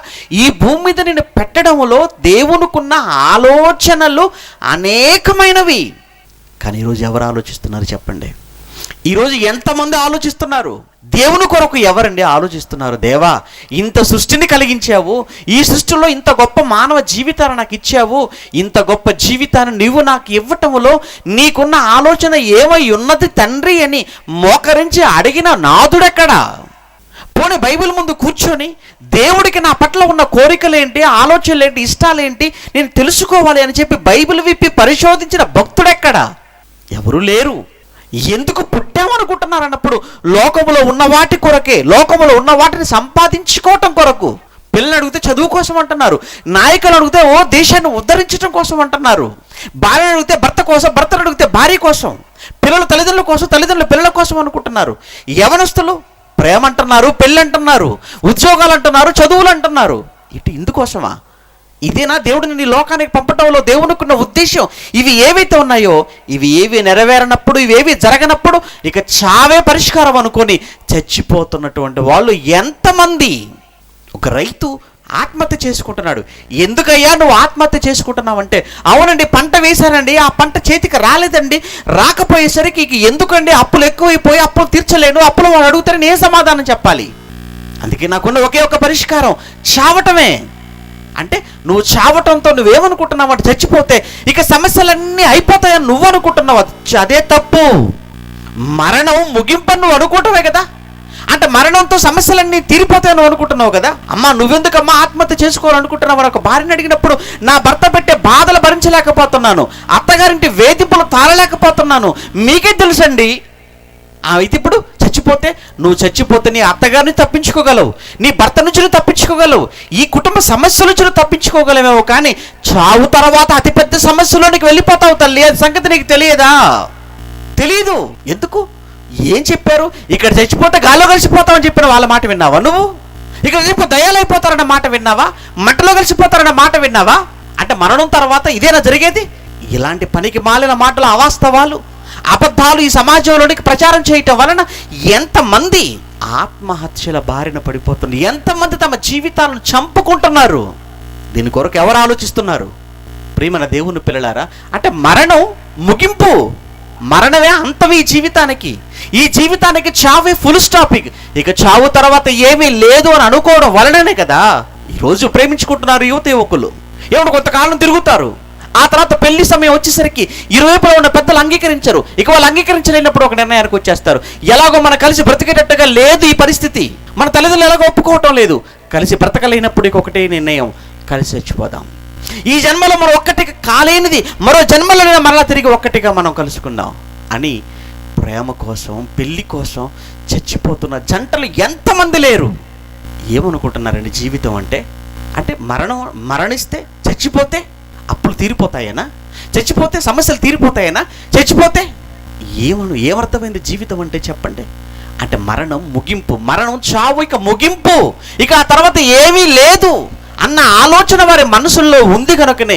ఈ భూమి మీద నిన్ను పెట్టడంలో దేవునికున్న ఆలోచనలు అనేకమైనవి. కానీ ఈరోజు ఎవరు ఆలోచిస్తున్నారు చెప్పండి? ఈరోజు ఎంతమంది ఆలోచిస్తున్నారు? దేవుని కొరకు ఎవరండి ఆలోచిస్తున్నారు? దేవా, ఇంత సృష్టిని కలిగించావు, ఈ సృష్టిలో ఇంత గొప్ప మానవ జీవితాన్ని నాకు ఇచ్చావు, ఇంత గొప్ప జీవితాన్ని నువ్వు నాకు ఇవ్వటంలో నీకున్న ఆలోచన ఏమై ఉన్నది తండ్రి అని మోకరించి అడిగిన నాదుడెక్కడా? పోనీ బైబిల్ ముందు కూర్చొని దేవుడికి నా పట్ల ఉన్న కోరికలేంటి, ఆలోచనలేంటి, ఇష్టాలేంటి నేను తెలుసుకోవాలి అని చెప్పి బైబిల్ విప్పి పరిశోధించిన భక్తుడెక్కడా? ఎవరు లేరు. ఎందుకు పుట్టామనుకుంటున్నారు అన్నప్పుడు లోకములో ఉన్న వాటి కొరకే, లోకములో ఉన్న వాటిని సంపాదించుకోవటం కొరకు పిల్లలు అడిగితే చదువు కోసం అంటున్నారు, నాయకులు అడిగితే ఓ దేశాన్ని ఉద్ధరించడం కోసం అంటున్నారు, భార్యను అడిగితే భర్త కోసం, భర్తను అడిగితే భార్య కోసం, పిల్లలు తల్లిదండ్రుల కోసం, తల్లిదండ్రుల పిల్లల కోసం అనుకుంటున్నారు. యవనస్తులు ప్రేమ అంటున్నారు, పెళ్ళి అంటున్నారు, ఉద్యోగాలు అంటున్నారు, చదువులు అంటున్నారు. ఇటు ఇందుకోసమా? ఇదేనా దేవుడిని నీ లోకానికి పంపటంలో దేవునికున్న ఉద్దేశం? ఇవి ఏవైతే ఉన్నాయో ఇవి ఏవి నెరవేరనప్పుడు, ఇవేవి జరగనప్పుడు ఇక చావే పరిష్కారం అనుకొని చచ్చిపోతున్నటువంటి వాళ్ళు ఎంతమంది? ఒక రైతు ఆత్మహత్య చేసుకుంటున్నాడు. ఎందుకయ్యా నువ్వు ఆత్మహత్య చేసుకుంటున్నావు అంటే, అవునండి పంట వేశానండి, ఆ పంట చేతికి రాలేదండి, రాకపోయేసరికి ఇక ఎందుకండి అప్పులు ఎక్కువైపోయి అప్పులు తీర్చలేను, అప్పులు వాళ్ళు అడుగుతారు, నేను సమాధానం చెప్పాలి. అందుకే నాకున్న ఒకే ఒక పరిష్కారం చావటమే. అంటే నువ్వు చావటంతో నువ్వేమనుకుంటున్నావు అంటే, చచ్చిపోతే ఇక సమస్యలన్నీ అయిపోతాయని నువ్వు అనుకుంటున్నావు. అదే తప్పు. మరణం ముగింపని నువ్వు అనుకోవటమే కదా. అంటే మరణంతో సమస్యలన్నీ తీరిపోతాయని అనుకుంటున్నావు కదా. అమ్మా నువ్వెందుకమ్మా ఆత్మహత్య చేసుకోవాలనుకుంటున్నావు అని ఒక భార్యని అడిగినప్పుడు, నా భర్త పెట్టే బాధలు భరించలేకపోతున్నాను, అత్తగారింటి వేధింపులు తాళలేకపోతున్నాను, మీకే తెలుసండి. అయితే ఇప్పుడు చచ్చిపోతే, నువ్వు చచ్చిపోతే నీ అత్తగారిని తప్పించుకోగలవు, నీ భర్త నుంచి నువ్వు తప్పించుకోగలవు, ఈ కుటుంబ సమస్యల నుంచి నువ్వు తప్పించుకోగలవేమో, కానీ చావు తర్వాత అతిపెద్ద సమస్యలోనికి వెళ్ళిపోతావు తల్లి. అది సంగతి నీకు తెలియదా? తెలియదు. ఎందుకు? ఏం చెప్పారు? ఇక్కడ చచ్చిపోతే గాల్లో కలిసిపోతామని చెప్పిన వాళ్ళ మాట విన్నావా నువ్వు? ఇక్కడ చచ్చిపోతే దయ్యాలు అయిపోతారన్న మాట విన్నావా? మంటలో కలిసిపోతారన్న మాట విన్నావా? అంటే మరణం తర్వాత ఇదేనా జరిగేది? ఇలాంటి పనికి మాలిన మాటలు, అవాస్తవాలు, అబద్ధాలు ఈ సమాజంలోనికి ప్రచారం చేయటం వలన ఎంతమంది ఆత్మహత్యల బారిన పడిపోతున్నారు, ఎంతమంది తమ జీవితాలను చంపుకుంటున్నారు. దీని కొరకు ఎవరు ఆలోచిస్తున్నారు? ప్రియమైన దేవుని పిల్లలారా, అంటే మరణం ముగింపు, మరణమే అంతం ఈ జీవితానికి. ఈ జీవితానికి చావే ఫుల్ స్టాప్. ఇక చావు తర్వాత ఏమీ లేదు అని అనుకోవడం వలననే కదా ఈరోజు ప్రేమించుకుంటున్నారు యువత యువకులు. ఏమన్నా కొంతకాలం తిరుగుతారు, ఆ తర్వాత పెళ్లి సమయం వచ్చేసరికి ఇరువైపులో ఉన్న పెద్దలు అంగీకరించరు. ఇక వాళ్ళు అంగీకరించలేనప్పుడు ఒక నిర్ణయానికి వచ్చేస్తారు, ఎలాగో మనం కలిసి బ్రతికేటట్టుగా లేదు ఈ పరిస్థితి, మన తల్లిదండ్రులు ఎలాగో ఒప్పుకోవటం లేదు, కలిసి బ్రతకలేనప్పుడు ఇక ఒకటే నిర్ణయం, కలిసి చచ్చిపోదాం. ఈ జన్మలో మనం ఒక్కటిగా కాలేనిది మరో జన్మలో మరలా తిరిగి ఒక్కటిగా మనం కలుసుకుందాం అని ప్రేమ కోసం, పెళ్లి కోసం చచ్చిపోతున్న జంటలు ఎంతమంది లేరు? ఏమనుకుంటున్నారండి జీవితం అంటే? అంటే మరణిస్తే, చచ్చిపోతే అప్పులు తీరిపోతాయనా? చచ్చిపోతే సమస్యలు తీరిపోతాయనా? చచ్చిపోతే ఏమర్థమైంది జీవితం అంటే చెప్పండి? అంటే మరణం ముగింపు, మరణం చావు ఇక ముగింపు, ఇక ఆ తర్వాత ఏమీ లేదు అన్న ఆలోచన వారి మనసుల్లో ఉంది కనుకనే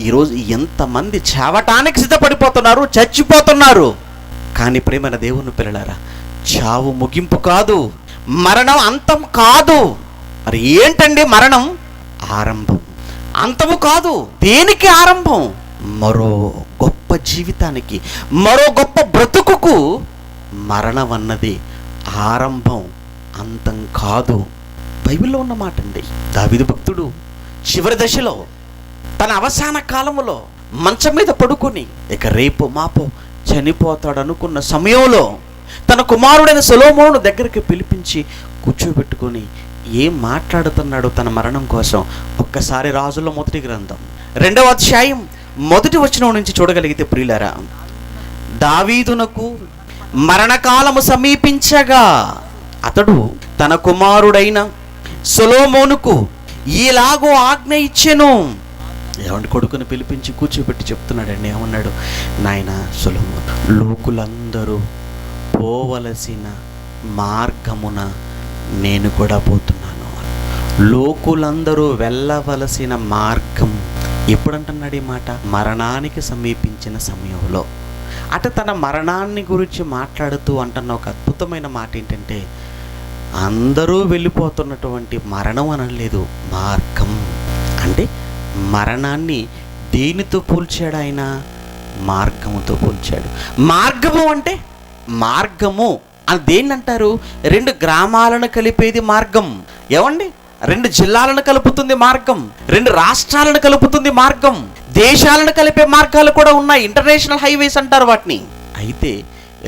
ఈరోజు ఎంతమంది చావటానికి సిద్ధపడిపోతున్నారు, చచ్చిపోతున్నారు. కానీ ప్రేమైన దేవుని పిల్లలారా, చావు ముగింపు కాదు, మరణం అంతం కాదు. మరి ఏంటండి మరణం? ఆరంభం. అంతము కాదు. దేనికి ఆరంభం? మరో గొప్ప జీవితానికి, మరో గొప్ప బ్రతుకుకు మరణం అన్నది ఆరంభం, అంతం కాదు. బైబిల్లో ఉన్న మాట అండి. దావీదు భక్తుడు చివరి దశలో, తన అవసాన కాలములో మంచం మీద పడుకొని ఇక రేపు మాపో చనిపోతాడు అనుకున్న సమయంలో తన కుమారుడైన సొలొమోను దగ్గరికి పిలిపించి కూర్చోబెట్టుకొని ఏం మాట్లాడుతున్నాడు తన మరణం కోసం? ఒక్కసారి రాజుల మొదటి గ్రంథం 2వ అధ్యాయం 1వ వచనం నుంచి చూడగలిగితే ప్రియులారా, దావీదునకు మరణకాలము సమీపించగా అతడు తన కుమారుడైన సొలొమోనుకు ఇలాగో ఆజ్ఞ ఇచ్చెను. ఏమంటే కొడుకుని పిలిపించి కూర్చోబెట్టి చెప్తున్నాడండి. ఏమన్నాడు? నాయన సొలొమోను, లోకులందరూ పోవలసిన మార్గమున నేను కూడా పోతున్నాను. లోకులందరూ వెళ్ళవలసిన మార్గం ఎప్పుడంటున్నాడు ఈ మాట? మరణానికి సమీపించిన సమయంలో. అటు తన మరణాన్ని గురించి మాట్లాడుతూ అంటున్న ఒక అద్భుతమైన మాట ఏంటంటే, అందరూ వెళ్ళిపోతున్నటువంటి మరణం అనలేదు, మార్గం. అంటే మరణాన్ని దేనితో పోల్చాడు ఆయన? మార్గముతో పోల్చాడు. మార్గము అంటే, మార్గము అని దేన్ని అంటారు? 2 గ్రామాలను కలిపేది మార్గం. ఏమండి? 2 జిల్లాలను కలుపుతుంది మార్గం, 2 రాష్ట్రాలను కలుపుతుంది మార్గం, దేశాలను కలిపే మార్గాలు కూడా ఉన్నాయి, ఇంటర్నేషనల్ హైవేస్ అంటారు వాటిని. అయితే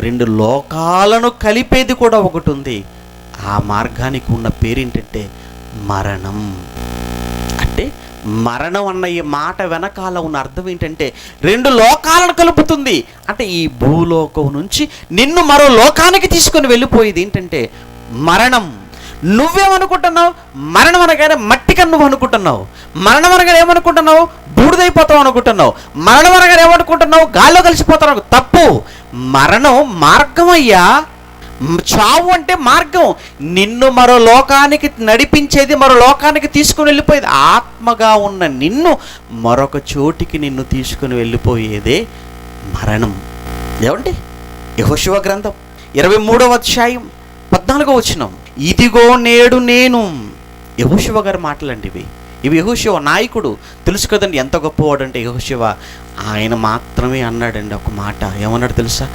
2 లోకాలను కలిపేది కూడా ఒకటి ఉంది. ఆ మార్గానికి ఉన్న పేరేంటంటే మరణం. అంటే మరణం అన్న ఈ మాట వెనకాల ఉన్న అర్థం ఏంటంటే 2 లోకాలను కలుపుతుంది. అంటే ఈ భూలోకం నుంచి నిన్ను మరో లోకానికి తీసుకొని వెళ్ళిపోయేది ఏంటంటే మరణం. నువ్వేమనుకుంటున్నావు? మరణం అనగానే మట్టికని నువ్వు అనుకుంటున్నావు. మరణం అనగానే ఏమనుకుంటున్నావు? బూడిదైపోతావు అనుకుంటున్నావు. మరణం అనగానే ఏమనుకుంటున్నావు? గాల్లో కలిసిపోతావు. తప్పు. మరణం మార్గం అయ్యా. చావు అంటే మార్గం. నిన్ను మరో లోకానికి నడిపించేది, మరో లోకానికి తీసుకుని వెళ్ళిపోయేది. ఆత్మగా ఉన్న నిన్ను మరొక చోటికి నిన్ను తీసుకుని వెళ్ళిపోయేదే మరణం. ఏమండి? యెహోషువ గ్రంథం 23వ అధ్యాయం 14వ వచనం. ఇదిగో నేడు నేను. యెహోషువ గారి మాటలండి ఇవి యెహోషువ నాయకుడు. తెలుసు కదండి ఎంత గొప్పవాడు అంటే యెహోషువ. ఆయన మాత్రమే అన్నాడండి ఒక మాట. ఏమన్నాడు తెలుసా?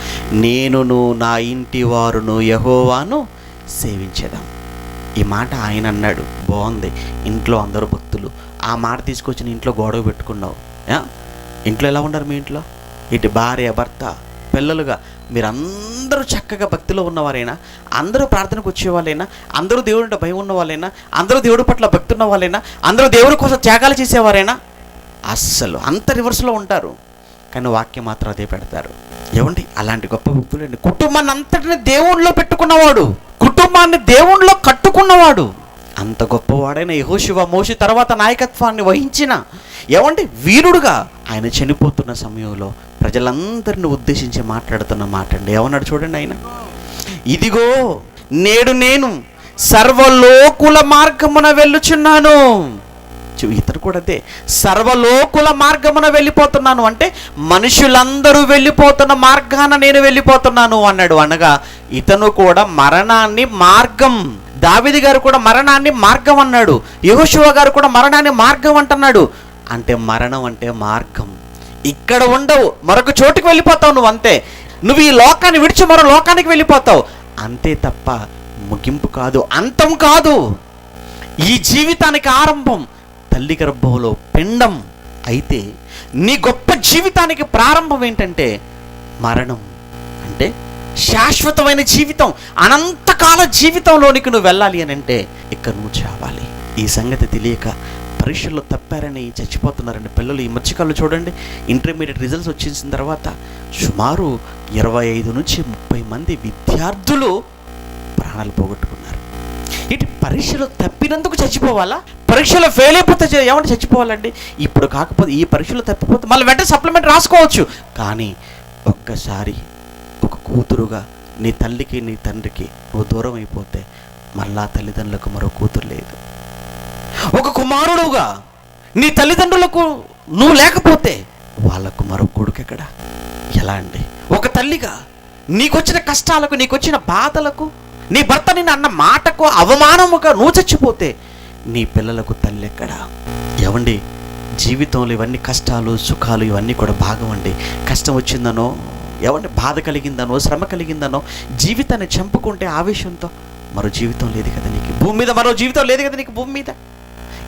నేనును నా ఇంటి వారును యెహోవాను సేవించేదాం. ఈ మాట ఆయన అన్నాడు. బాగుంది. ఇంట్లో అందరూ భక్తులు. ఆ మాట తీసుకొచ్చి నీ ఇంట్లో గొడవ పెట్టుకున్నావు. ఇంట్లో ఎలా ఉన్నారు మీ ఇంట్లో? ఇటు భార్య, భర్త, పిల్లలుగా మీరందరూ చక్కగా భక్తిలో ఉన్నవారైనా, అందరూ ప్రార్థనకు వచ్చేవాళ్ళైనా, అందరూ దేవుడి భయం ఉన్న వాళ్ళైనా, అందరూ దేవుడి పట్ల భక్తి ఉన్న వాళ్ళైనా, అందరూ దేవుడి కోసం త్యాగాలు చేసేవారైనా, అస్సలు అంత రివర్స్లో ఉంటారు. కానీ వాక్యం మాత్రం అదే పెడతారు. ఏమండి? అలాంటి గొప్ప భక్తులు అండి. కుటుంబాన్ని అంతటిని దేవుణ్ణిలో పెట్టుకున్నవాడు, కుటుంబాన్ని దేవుణ్ణిలో కట్టుకున్నవాడు. అంత గొప్పవాడైన యెహోషువ మోషే తర్వాత నాయకత్వాన్ని వహించిన ఏమండి వీరుడుగా ఆయన చనిపోతున్న సమయంలో ప్రజలందరిని ఉద్దేశించి మాట్లాడుతున్న మాట అండి. ఏమన్నాడు చూడండి ఆయన. ఇదిగో నేడు నేను సర్వలోకుల మార్గమున వెళ్ళుచున్నాను. ఇతను కూడా అదే, సర్వలోకుల మార్గమున వెళ్ళిపోతున్నాను అంటే మనుషులందరూ వెళ్ళిపోతున్న మార్గాన నేను వెళ్ళిపోతున్నాను అన్నాడు. అనగా ఇతను కూడా మరణాన్ని మార్గం. దావీదు గారు కూడా మరణాన్ని మార్గం అన్నాడు. యెహోషువ గారు కూడా మరణాన్ని మార్గం అంటున్నాడు. అంటే మరణం అంటే మార్గం. ఇక్కడ ఉండవు, మరొక చోటుకి వెళ్ళిపోతావు నువ్వు. అంతే. నువ్వు ఈ లోకాన్ని విడిచి మరో లోకానికి వెళ్ళిపోతావు అంతే తప్ప ముగింపు కాదు, అంతం కాదు. ఈ జీవితానికి ఆరంభం తల్లి గర్భంలో పిండం అయితే నీ గొప్ప జీవితానికి ప్రారంభం ఏంటంటే మరణం. అంటే శాశ్వతమైన జీవితం, అనంతకాల జీవితంలోనికి నువ్వు వెళ్ళాలి అని అంటే ఇక్కడ నువ్వు చావాలి. ఈ సంగతి తెలియక పరీక్షల్లో తప్పారని చచ్చిపోతున్నారండి పిల్లలు. ఈ మధ్యకాలంలో చూడండి, ఇంటర్మీడియట్ రిజల్ట్స్ వచ్చేసిన తర్వాత సుమారు 25 నుంచి 30 మంది విద్యార్థులు ప్రాణాలు పోగొట్టుకున్నారు. ఇటు పరీక్షలో తప్పినందుకు చచ్చిపోవాలా? పరీక్షలో ఫెయిల్ అయిపోతే ఏమంటే చచ్చిపోవాలండి? ఇప్పుడు కాకపోతే ఈ పరీక్షలో తప్పిపోతే మళ్ళీ వెంటనే సప్లిమెంట్ రాసుకోవచ్చు. కానీ ఒక్కసారి ఒక కూతురుగా నీ తల్లికి నీ తండ్రికి నువ్వు దూరం అయిపోతే మళ్ళా తల్లిదండ్రులకు మరో కూతురు లేదు. ఒక కుమారుడుగా నీ తల్లిదండ్రులకు నువ్వు లేకపోతే వాళ్ళకు మరో కొడుకు ఎక్కడ? ఎలా అండి? ఒక తల్లిగా నీకొచ్చిన కష్టాలకు, నీకొచ్చిన బాధలకు, నీ భర్త నిన్ను అన్న మాటకు అవమానముగా నువ్వు చచ్చిపోతే నీ పిల్లలకు తల్లి ఎక్కడ? ఏమండి? జీవితంలో ఇవన్నీ కష్టాలు, సుఖాలు ఇవన్నీ కూడా భాగం అండి. కష్టం వచ్చిందనో, ఏమంటే బాధ కలిగిందనో, శ్రమ కలిగిందనో జీవితాన్ని చంపుకుంటే ఆవేశంతో మరో జీవితం లేదు కదా నీకు భూమి మీద, మరో జీవితం లేదు కదా నీకు భూమి మీద.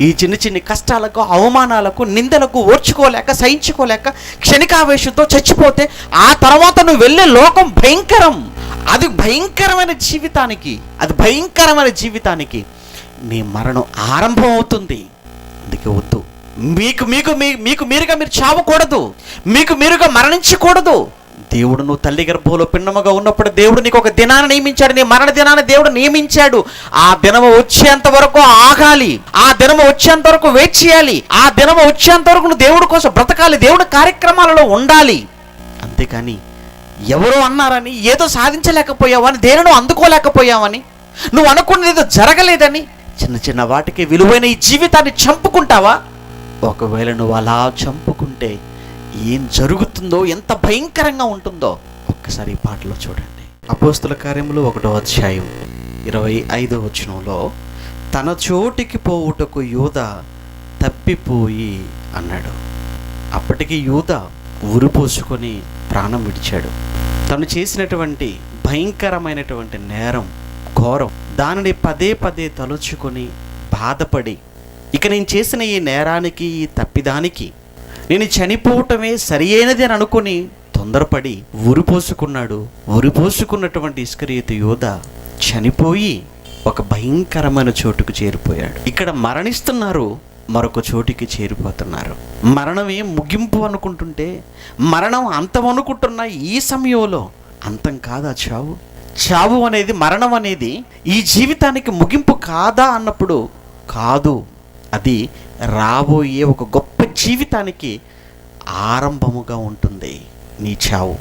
ఈ చిన్న చిన్న కష్టాలకు, అవమానాలకు, నిందలకు ఓర్చుకోలేక, సహించుకోలేక క్షణికావేశంతో చచ్చిపోతే ఆ తర్వాత నువ్వు వెళ్ళే లోకం భయంకరం. అది భయంకరమైన జీవితానికి నీ మరణం ఆరంభం అవుతుంది. అందుకే వద్దు. మీకు మీరుగా మీరు చావకూడదు, మీకు మీరుగా మరణించకూడదు. దేవుడు నువ్వు తల్లి గర్భంలో పిండముగా ఉన్నప్పుడు దేవుడు నీకు ఒక దినాన్ని నియమించాడు. నీ మరణ దినాన్ని దేవుడు నియమించాడు. ఆ దినము వచ్చేంత వరకు ఆగాలి, ఆ దినము వచ్చేంత వరకు వెయిట్ చేయాలి, ఆ దినము వచ్చేంత వరకు నువ్వు దేవుడి కోసం బ్రతకాలి, దేవుడి కార్యక్రమాలలో ఉండాలి. అంతేకాని ఎవరో అన్నారని, ఏదో సాధించలేకపోయావని, దేనినో అందుకోలేకపోయావని, నువ్వు అనుకున్నది ఏదో జరగలేదని చిన్న చిన్న వాటికి విలువైన ఈ జీవితాన్ని చంపుకుంటావా? ఒకవేళ నువ్వు అలా చంపుకుంటే ఏం జరుగుతుందో, ఎంత భయంకరంగా ఉంటుందో ఒక్కసారి ఈ పాటలో చూడండి. అపోస్తుల కార్యములు 1వ అధ్యాయం 25వ వచనంలో తన చోటికి పోవుటకు యూదా తప్పిపోయి అన్నాడు. అప్పటికి యూదా ఉరిపోసుకొని ప్రాణం విడిచాడు. తను చేసినటువంటి భయంకరమైనటువంటి నేరం, ఘోరం, దానిని పదే పదే తలుచుకొని బాధపడి ఇక నేను చేసిన ఈ నేరానికి, ఈ తప్పిదానికి నేను చనిపోవటమే సరి అయినది అని అనుకుని తొందరపడి ఉరిపోసుకున్నాడు. ఉరిపోసుకున్నటువంటి ఇస్కరియోతు యూదా చనిపోయి ఒక భయంకరమైన చోటుకు చేరిపోయాడు. ఇక్కడ మరణిస్తున్నారు, మరొక చోటికి చేరిపోతున్నారు. మరణమే ముగింపు అనుకుంటుంటే, మరణం అంతం అనుకుంటున్న ఈ సమయంలో అంతం కాదా చావు? చావు అనేది, మరణం అనేది ఈ జీవితానికి ముగింపు కాదా అన్నప్పుడు కాదు, అది రాబోయే ఒక గొప్ప జీవితానికి ఆరంభముగా ఉంటుంది నీ చావు.